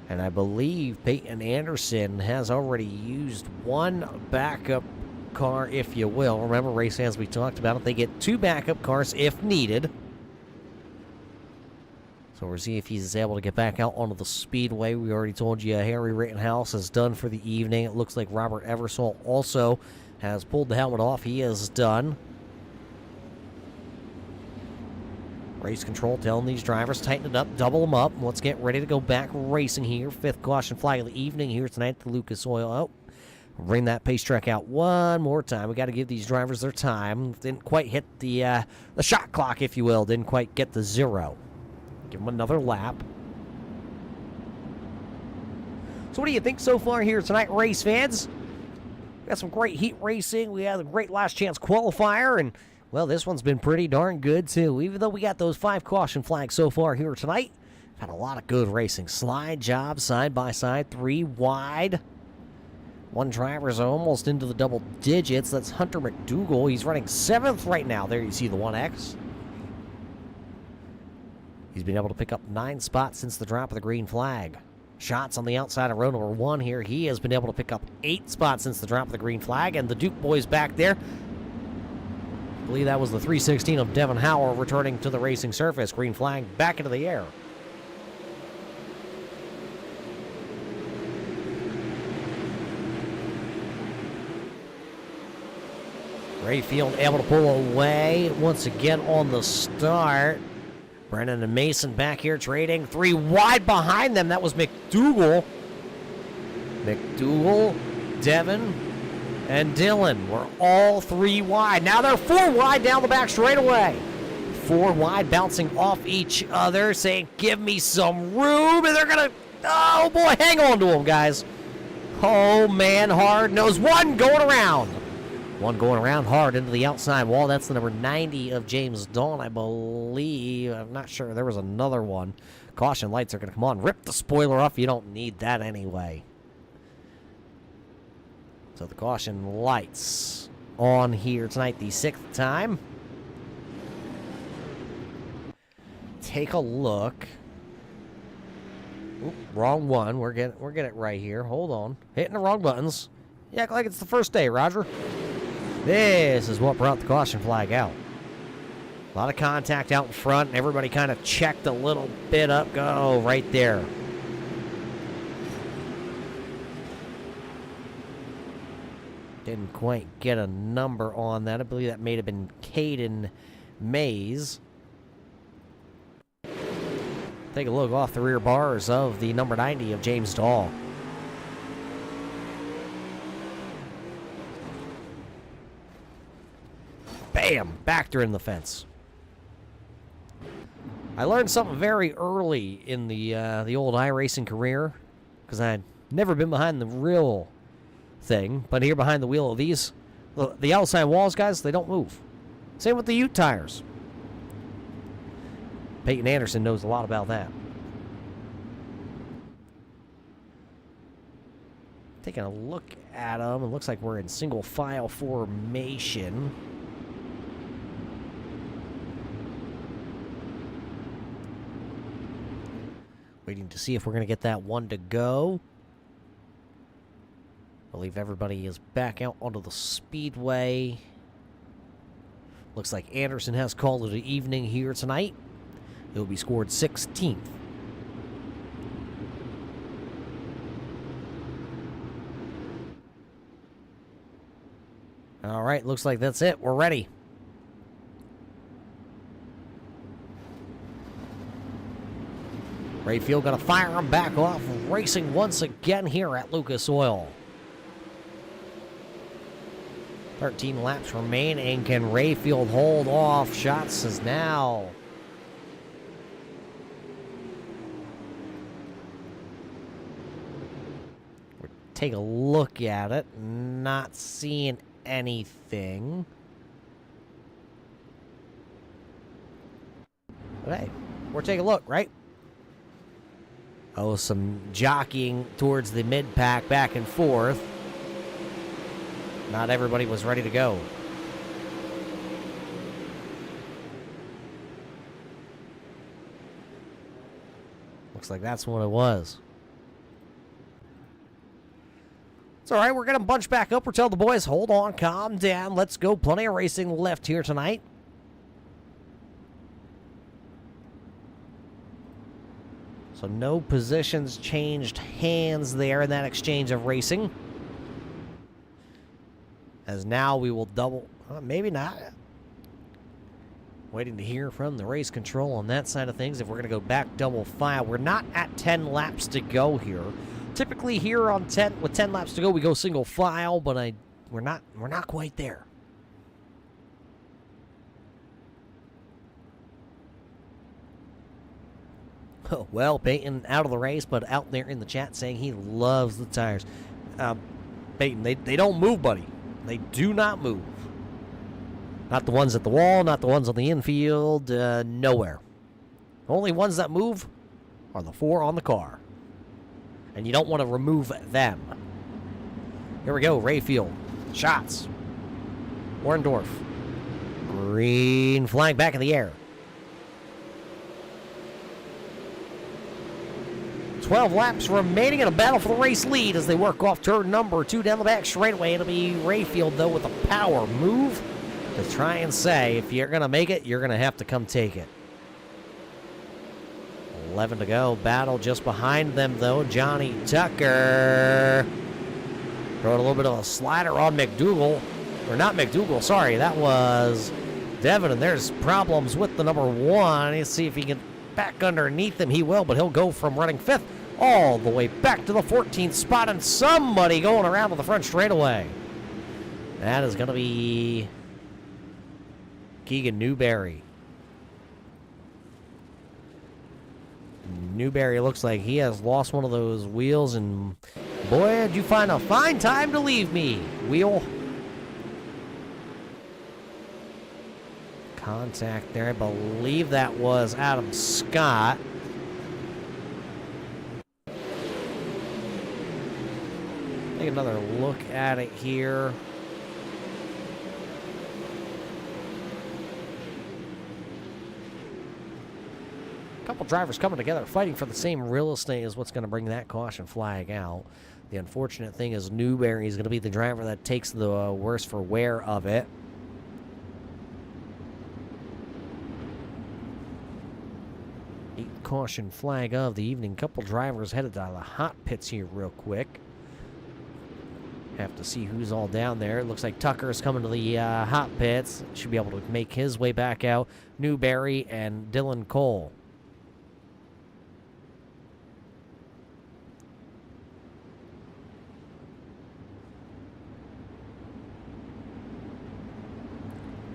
And I believe Peyton Anderson has already used one backup car, if you will. Remember, race fans, we talked about it. They get 2 backup cars if needed. So we'll see if he's able to get back out onto the speedway. We already told you Harry Rittenhouse is done for the evening. It looks like Robert Eversole also has pulled the helmet off. He is done. Race control telling these drivers, tighten it up, double them up. Let's get ready to go back racing here. 5th caution flag of the evening here tonight at the Lucas Oil. Oh, bring that pace track out one more time. We got to give these drivers their time. Didn't quite hit the shot clock, if you will. Didn't quite get the 0. Give them another lap. So what do you think so far here tonight, race fans? We got some great heat racing. We had a great last chance qualifier, and well, this one's been pretty darn good, too. Even though we got those 5 caution flags so far here tonight, had a lot of good racing. Slide jobs, side by side, 3 wide. One driver's almost into the double digits. That's Hunter McDougall. He's running 7th right now. There you see the 1X. He's been able to pick up 9 spots since the drop of the green flag. Shots on the outside of row number 1 here. He has been able to pick up 8 spots since the drop of the green flag. And the Duke boys back there. I believe that was the 316 of Devin Howell returning to the racing surface. Green flag back into the air. Rayfield able to pull away once again on the start. Brennan and Mason back here trading. 3 wide behind them. That was McDougall. McDougall, Devin, and Dylan were all 3 wide. Now they're 4 wide down the back straightaway. 4 wide, bouncing off each other, saying, give me some room, and they're going to, oh boy, hang on to them, guys. Oh, man, hard nose. One going around. One going around hard into the outside wall. That's the number 90 of James Dawn, I believe. I'm not sure. There was another one. Caution lights are going to come on. Rip the spoiler off. You don't need that anyway. So the caution lights on here tonight, the 6th time. Take a look. Oop, wrong one. We're getting it right here. Hold on. Hitting the wrong buttons. You act like it's the first day, Roger. This is what brought the caution flag out. A lot of contact out in front, and everybody kind of checked a little bit up. Go right there. Didn't quite get a number on that. I believe that may have been Caden Mays. Take a look off the rear bars of the number 90 of James Dahl. Bam! Backed her in the fence. I learned something very early in the old iRacing career, because I'd never been behind the real thing, but here behind the wheel of these, the outside walls, guys, they don't move. Same with the Ute tires. Peyton Anderson knows a lot about that. Taking a look at them, it looks like we're in single file formation. Waiting to see if we're going to get that one to go. I believe everybody is back out onto the speedway. Looks like Anderson has called it an evening here tonight. He'll be scored 16th. All right, looks like that's it. We're ready. Rayfield going to fire him back off, racing once again here at Lucas Oil. 13 laps remaining. Can Rayfield hold off? Shots is now. Take a look at it. Not seeing anything. But hey, we're taking a look, right? Oh, some jockeying towards the mid-pack, back and forth. Not everybody was ready to go. Looks like that's what it was. It's all right. We're going to bunch back up. We're telling the boys, hold on, calm down. Let's go. Plenty of racing left here tonight. So no positions changed hands there in that exchange of racing. As now we will double, maybe not. Waiting to hear from the race control on that side of things. If we're going to go back double file, we're not at 10 laps to go here. Typically here on 10 with 10 laps to go, we go single file, but we're not quite there. Oh, well, Peyton out of the race, but out there in the chat saying he loves the tires. Peyton, they don't move, buddy. They do not move. Not the ones at the wall, not the ones on the infield, nowhere. The only ones that move are the 4 on the car. And you don't want to remove them. Here we go, Rayfield. Shots. Warendorf. Green flag back in the air. 12 laps remaining in a battle for the race lead as they work off turn number 2 down the back straightaway. It'll be Rayfield, though, with a power move to try and say, if you're going to make it, you're going to have to come take it. 11 to go. Battle just behind them, though. Johnny Tucker throwing a little bit of a slider on McDougal. Or not McDougal, sorry. That was Devin, and there's problems with the number 1. Let's see if he can back underneath him. He will, but he'll go from running 5th all the way back to the 14th spot, and somebody going around to the front straightaway. That is going to be Keegan Newberry. Newberry looks like he has lost one of those wheels, and boy, did you find a fine time to leave me, wheel. Contact there. I believe that was Adam Scott. Take another look at it here. A couple drivers coming together, fighting for the same real estate is what's going to bring that caution flag out. The unfortunate thing is Newberry is going to be the driver that takes the worst for wear of it. Caution flag of the evening. Couple drivers headed to the hot pits here real quick. Have to see who's all down there. It looks like Tucker's coming to the hot pits. Should be able to make his way back out. Newberry and Dylan Cole.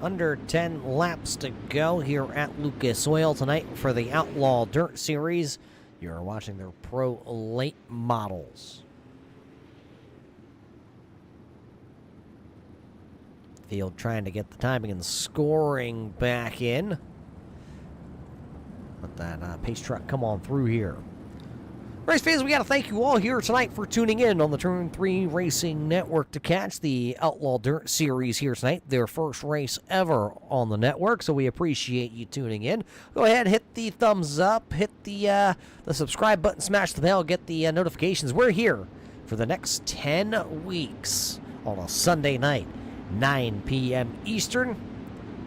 Under 10 laps to go here at Lucas Oil tonight for the Outlaw Dirt Series. You're watching their Pro Late Models. Field trying to get the timing and scoring back in. Let that pace truck come on through here. Race fans, we got to thank you all here tonight for tuning in on the Turn 3 Racing Network to catch the Outlaw Dirt Series here tonight. Their first race ever on the network, so we appreciate you tuning in. Go ahead, hit the thumbs up, hit the subscribe button, smash the bell, get the notifications. We're here for the next 10 weeks on a Sunday night, 9 p.m. Eastern.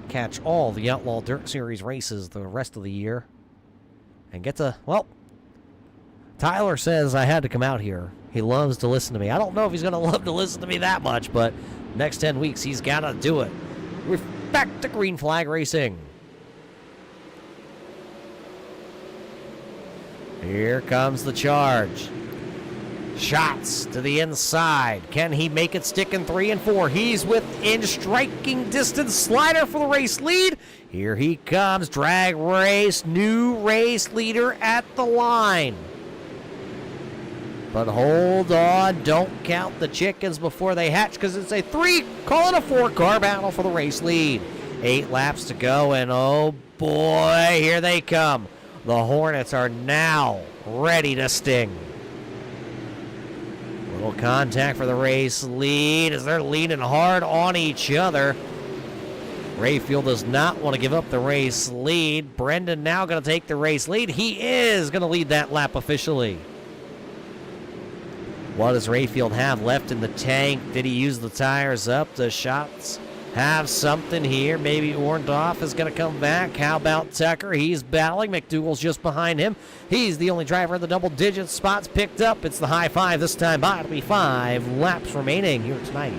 Catch all the Outlaw Dirt Series races the rest of the year. And get to, well, Tyler says I had to come out here. He loves to listen to me. I don't know if he's going to love to listen to me that much, but next 10 weeks, he's got to do it. We're back to green flag racing. Here comes the charge. Shots to the inside. Can he make it stick in 3 and 4? He's within striking distance. Slider for the race lead. Here he comes. Drag race. New race leader at the line. But hold on, don't count the chickens before they hatch, because it's a 3, call it a 4-car battle for the race lead. 8 laps to go, and oh boy, here they come. The Hornets are now ready to sting. Little contact for the race lead as they're leaning hard on each other. Rayfield does not want to give up the race lead. Brendan now going to take the race lead. He is going to lead that lap officially. What does Rayfield have left in the tank? Did he use the tires up? The shots have something here. Maybe Orndorff is going to come back. How about Tucker? He's battling. McDougal's just behind him. He's the only driver in the double-digit spots picked up. It's the high 5 this time by. It'll be 5 laps remaining here tonight.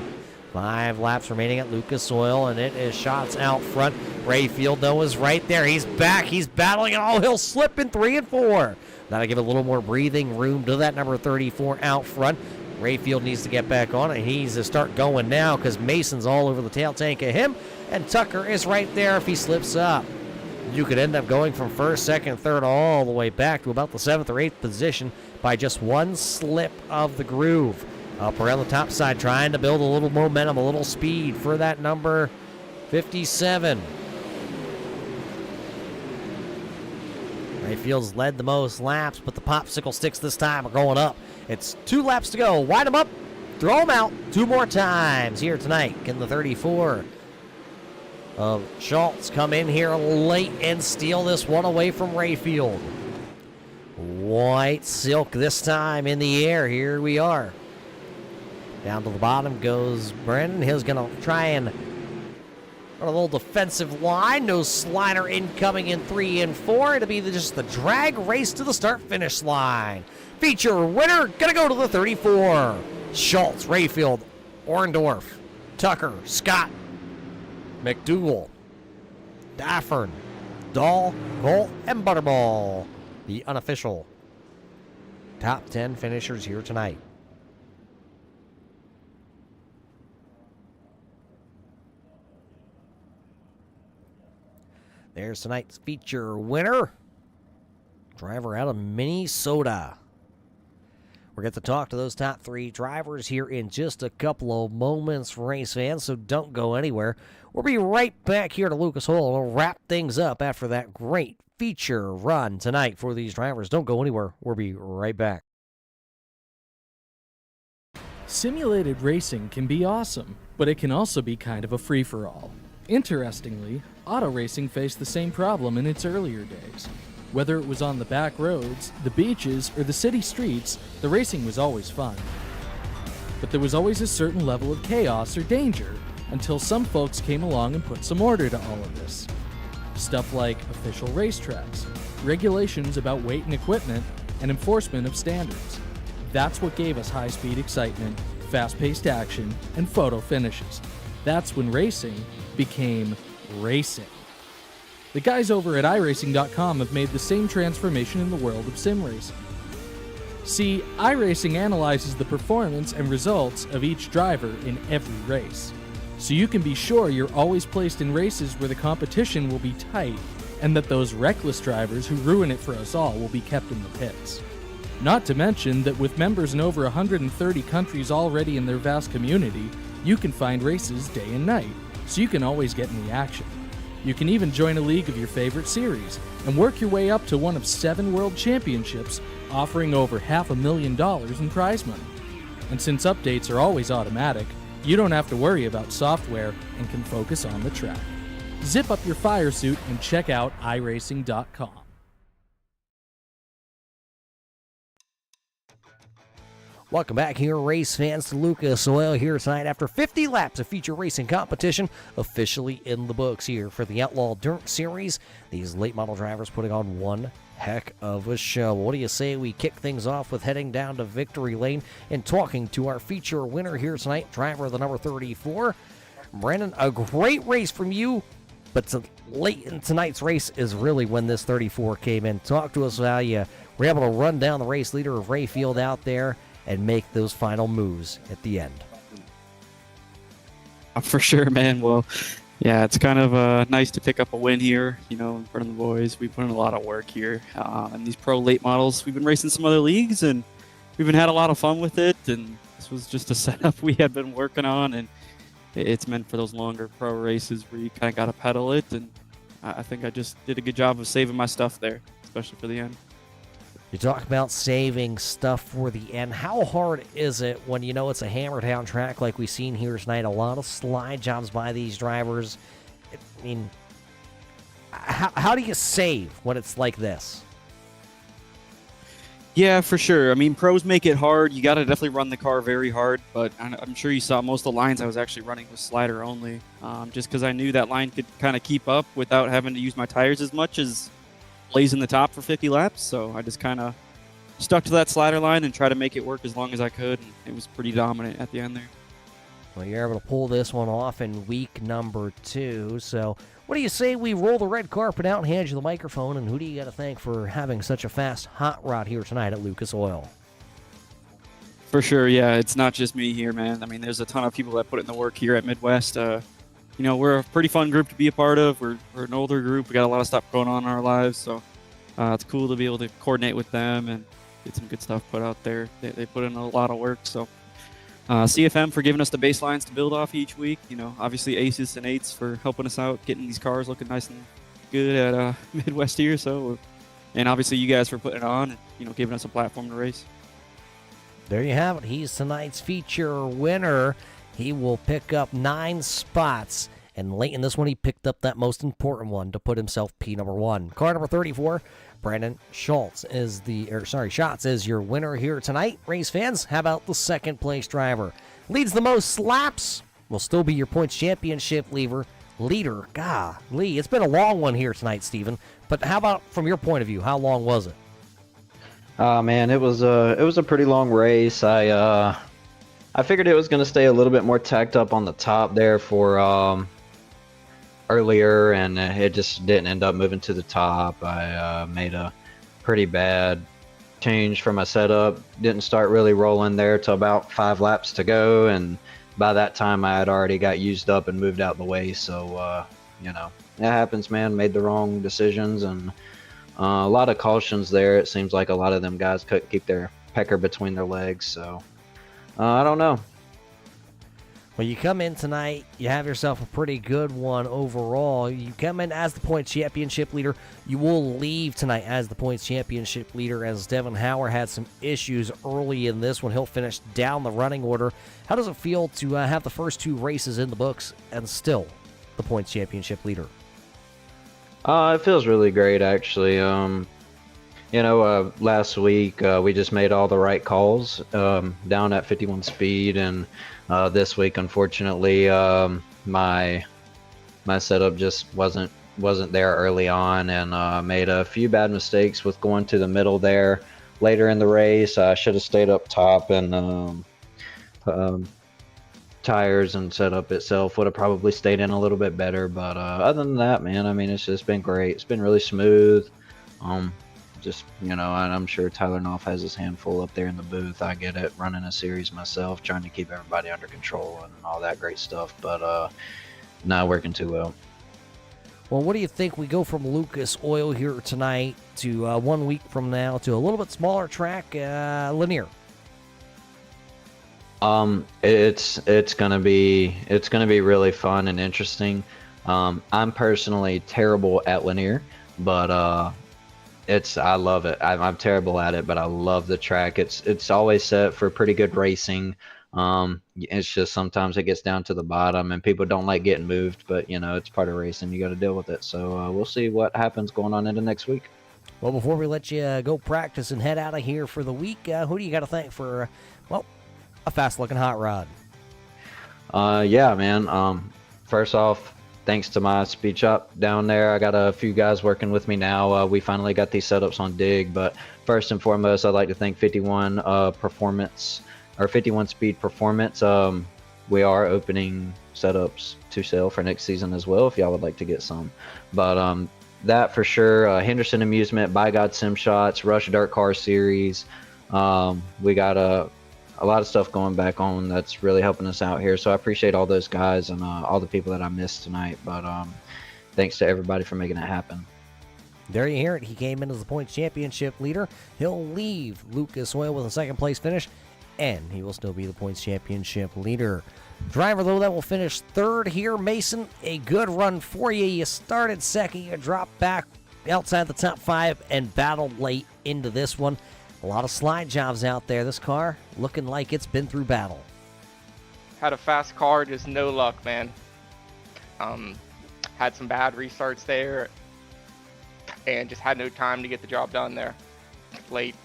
5 laps remaining at Lucas Oil, and it is shots out front. Rayfield, though, is right there. He's back. He's battling, and oh, he'll slip in 3 and 4. That'll give a little more breathing room to that number 34 out front. Rayfield needs to get back on it. He needs to start going now because Mason's all over the tail tank of him, and Tucker is right there if he slips up. You could end up going from 1st, 2nd, 3rd all the way back to about the 7th or 8th position by just one slip of the groove. Up around the top side, trying to build a little momentum, a little speed for that number 57. Rayfield's led the most laps, but the popsicle sticks this time are going up. It's 2 laps to go. Wind them up, throw them out 2 more times here tonight. Can the 34 of Schultz come in here late and steal this one away from Rayfield? White silk this time in the air. Here we are. Down to the bottom goes Brendan. He's going to try and run a little defensive line. No slider incoming in 3 and 4. It'll be just the drag race to the start-finish line. Feature winner going to go to the 34. Schultz, Rayfield, Orndorff, Tucker, Scott, McDougal, Daffern, Dahl, Cole, and Butterball. The unofficial top 10 finishers here tonight. There's tonight's feature winner, driver out of Minnesota. We're going to talk to those top 3 drivers here in just a couple of moments, race fans, so don't go anywhere. We'll be right back here to Lucas Oil. We'll wrap things up after that great feature run tonight for these drivers. Don't go anywhere. We'll be right back. Simulated racing can be awesome, but it can also be kind of a free-for-all. Interestingly, auto racing faced the same problem in its earlier days. Whether it was on the back roads, the beaches, or the city streets, the racing was always fun. But there was always a certain level of chaos or danger until some folks came along and put some order to all of this. Stuff like official racetracks, regulations about weight and equipment, and enforcement of standards. That's what gave us high-speed excitement, fast-paced action, and photo finishes. That's when racing became racing. The guys over at iRacing.com have made the same transformation in the world of sim racing. See, iRacing analyzes the performance and results of each driver in every race, so you can be sure you're always placed in races where the competition will be tight and that those reckless drivers who ruin it for us all will be kept in the pits. Not to mention that with members in over 130 countries already in their vast community, you can find races day and night, so you can always get in the action. You can even join a league of your favorite series and work your way up to one of 7 world championships, offering over $500,000 in prize money. And since updates are always automatic, you don't have to worry about software and can focus on the track. Zip up your fire suit and check out iRacing.com. Welcome back here, race fans, to Lucas Oil here tonight after 50 laps of feature racing competition officially in the books here for the Outlaw Dirt Series. These late model drivers putting on one heck of a show. What do you say we kick things off with heading down to Victory Lane and talking to our feature winner here tonight, driver of the number 34. Brandon, a great race from you, but late in tonight's race is really when this 34 came in. Talk to us about how you were able to run down the race leader of Ray Field out there and make those final moves at the end. For sure, man. Well, yeah, it's kind of nice to pick up a win here, you know, in front of the boys. We put in a lot of work here. And these pro late models, we've been racing some other leagues, and we've been had a lot of fun with it. And this was just a setup we had been working on, and it's meant for those longer pro races where you kind of got to pedal it. And I think I just did a good job of saving my stuff there, especially for the end. You talk about saving stuff for the end. How hard is it when you know it's a hammer down track like we've seen here tonight? A lot of slide jobs by these drivers. I mean, how do you save when it's like this? Yeah, for sure. I mean, pros make it hard. You got to definitely run the car very hard, but I'm sure you saw most of the lines I was actually running with slider only, just because I knew that line could kind of keep up without having to use my tires as much as blazing the top for 50 laps. So I just kind of stuck to that slider line and tried to make it work as long as I could, and it was pretty dominant at the end there. Well, you're able to pull this one off in week number 2. So what do you say we roll the red carpet out and hand you the microphone, and who do you got to thank for having such a fast hot rod here tonight at Lucas Oil? For sure, yeah. It's not just me here, man. I mean, there's a ton of people that put in the work here at Midwest. You know, we're a pretty fun group to be a part of. We're an older group. We got a lot of stuff going on in our lives, so it's cool to be able to coordinate with them and get some good stuff put out there. They put in a lot of work, so CFM for giving us the baselines to build off each week. You know, obviously Aces and Eights for helping us out, getting these cars looking nice and good at Midwest here. So, and obviously you guys for putting it on and, you know, giving us a platform to race. There you have it. He's tonight's feature winner. He will pick up 9 spots, and late in this one, he picked up that most important one to put himself P number 1. Car number 34, Brandon Schatz is your winner here tonight. Race fans, how about the second place driver? Leads the most laps, will still be your points championship leader. Golly, it's been a long one here tonight, Steven. But how about from your point of view, how long was it? Man, it was a pretty long race. I figured it was going to stay a little bit more tacked up on the top there for earlier, and it just didn't end up moving to the top. I made a pretty bad change for my setup. Didn't start really rolling there till about 5 laps to go, and by that time I had already got used up and moved out the way. So you know, it happens, man. Made the wrong decisions, and a lot of cautions there. It seems like a lot of them guys couldn't keep their pecker between their legs. So I don't know. Well, you come in tonight, you have yourself a pretty good one overall. You come in as the points championship leader. You will leave tonight as the points championship leader, as Devin Hauer had some issues early in this one. He'll finish down the running order. How does it feel to have the first 2 races in the books and still the points championship leader? It feels really great, actually. Last week we just made all the right calls down at 51 speed, and this week, unfortunately, my setup just wasn't there early on, and made a few bad mistakes with going to the middle there later in the race. I should have stayed up top, and tires and setup itself would have probably stayed in a little bit better. But other than that, man, I mean, it's just been great. It's been really smooth. Just, and I'm sure Tyler Knopf has his handful up there in the booth. I get it, running a series myself, trying to keep everybody under control and all that great stuff, but not working too well. Well, what do you think we go from Lucas Oil here tonight to 1 week from now to a little bit smaller track, Lanier? It's gonna be really fun and interesting. I'm personally terrible at Lanier, but I love it. I'm terrible at it, but I love the track. It's always set for pretty good racing. It's just sometimes it gets down to the bottom and people don't like getting moved, but it's part of racing. You got to deal with it. So we'll see what happens going on into next week. Well, before we let you go practice and head out of here for the week, who do you got to thank for, a fast-looking hot rod? Yeah, man. First off, thanks to my speed shop down there. I got a few guys working with me now. We finally got these setups on Dig, but first and foremost, I'd like to thank 51 Performance, or 51 Speed Performance. We are opening setups to sale for next season as well, if y'all would like to get some. But that for sure. Henderson Amusement, By God Sim Shots, Rush Dirt Car Series. We got a lot of stuff going back on that's really helping us out here. So I appreciate all those guys and all the people that I missed tonight. But thanks to everybody for making it happen. There you hear it. He came in as the points championship leader. He'll leave Lucas Oil with a second-place finish, and he will still be the points championship leader. Driver, though, that will finish third here. Mason, a good run for you. You started second. You dropped back outside the top 5 and battled late into this one. A lot of slide jobs out there. This car looking like it's been through battle. Had a fast car, just no luck, man. Had some bad restarts there, and just had no time to get the job done there. Late.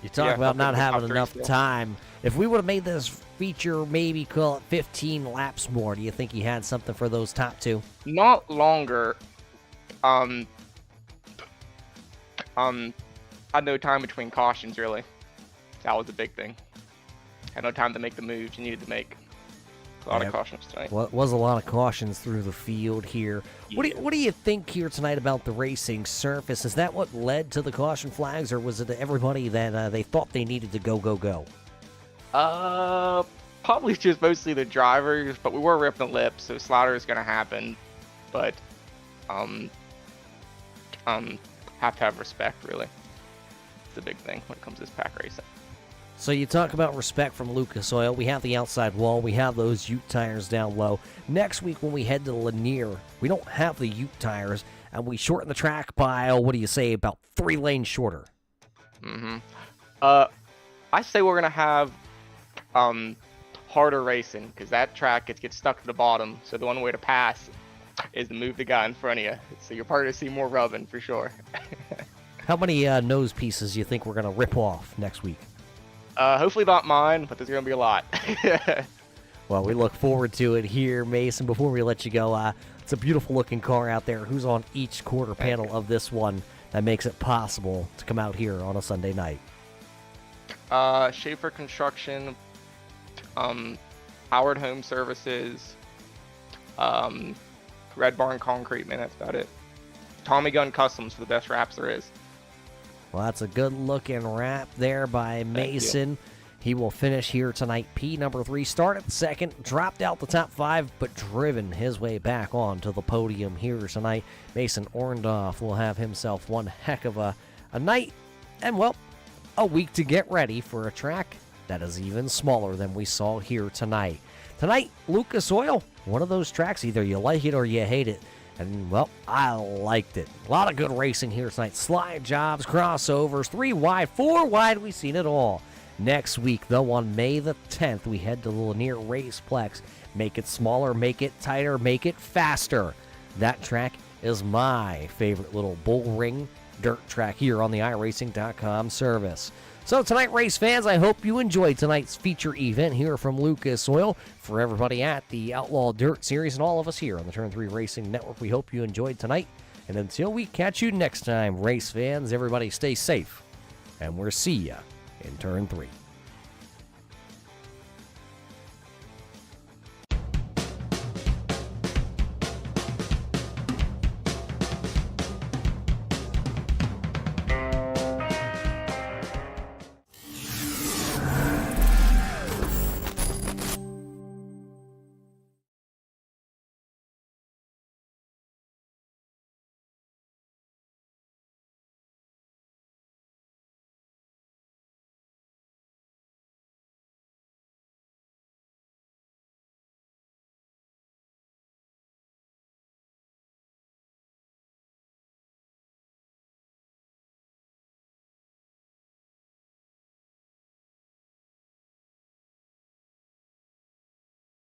You talk about not having enough time. If we would have made this feature, maybe call it 15 laps more, do you think you had something for those top 2? Not longer. Had no time between cautions, really. That was a big thing. Had no time to make the moves you needed to make. A lot of cautions tonight. Well, it was a lot of cautions through the field here. Yeah. What do you think here tonight about the racing surface? Is that what led to the caution flags, or was it everybody that they thought they needed to go? Probably just mostly the drivers, but we were ripping the lip, so slaughter is going to happen. But have to have respect, really. It's a big thing when it comes to this pack racing. So you talk about respect from Lucas Oil. We have the outside wall. We have those Ute tires down low. Next week when we head to Lanier, we don't have the Ute tires, and we shorten the track by, what do you say, about 3 lanes shorter? I say we're going to have harder racing, because that track gets stuck to the bottom, so the one way to pass is to move the guy in front of you. So you're probably going to see more rubbing, for sure. How many nose pieces do you think we're going to rip off next week? Hopefully not mine, but there's going to be a lot. Well, we look forward to it here, Mason. Before we let you go, it's a beautiful-looking car out there. Who's on each quarter panel of this one that makes it possible to come out here on a Sunday night? Schaefer Construction, Howard Home Services, Red Barn Concrete, man, that's about it. Tommy Gun Customs for the best wraps there is. Well, that's a good-looking wrap there by Mason. He will finish here tonight. P number 3 started second, dropped out the top 5, but driven his way back onto the podium here tonight. Mason Orndorff will have himself one heck of a night and, well, a week to get ready for a track that is even smaller than we saw here tonight. Tonight, Lucas Oil, one of those tracks, either you like it or you hate it. And, well, I liked it. A lot of good racing here tonight. Slide jobs, crossovers, 3 wide, 4 wide. We've seen it all. Next week, though, on May the 10th, we head to the Lanier Raceplex. Make it smaller, make it tighter, make it faster. That track is my favorite little bull ring dirt track here on the iRacing.com service. So tonight, race fans, I hope you enjoyed tonight's feature event here from Lucas Oil. For everybody at the Outlaw Dirt Series and all of us here on the Turn 3 Racing Network, we hope you enjoyed tonight. And until we catch you next time, race fans, everybody stay safe, and we'll see ya in Turn 3.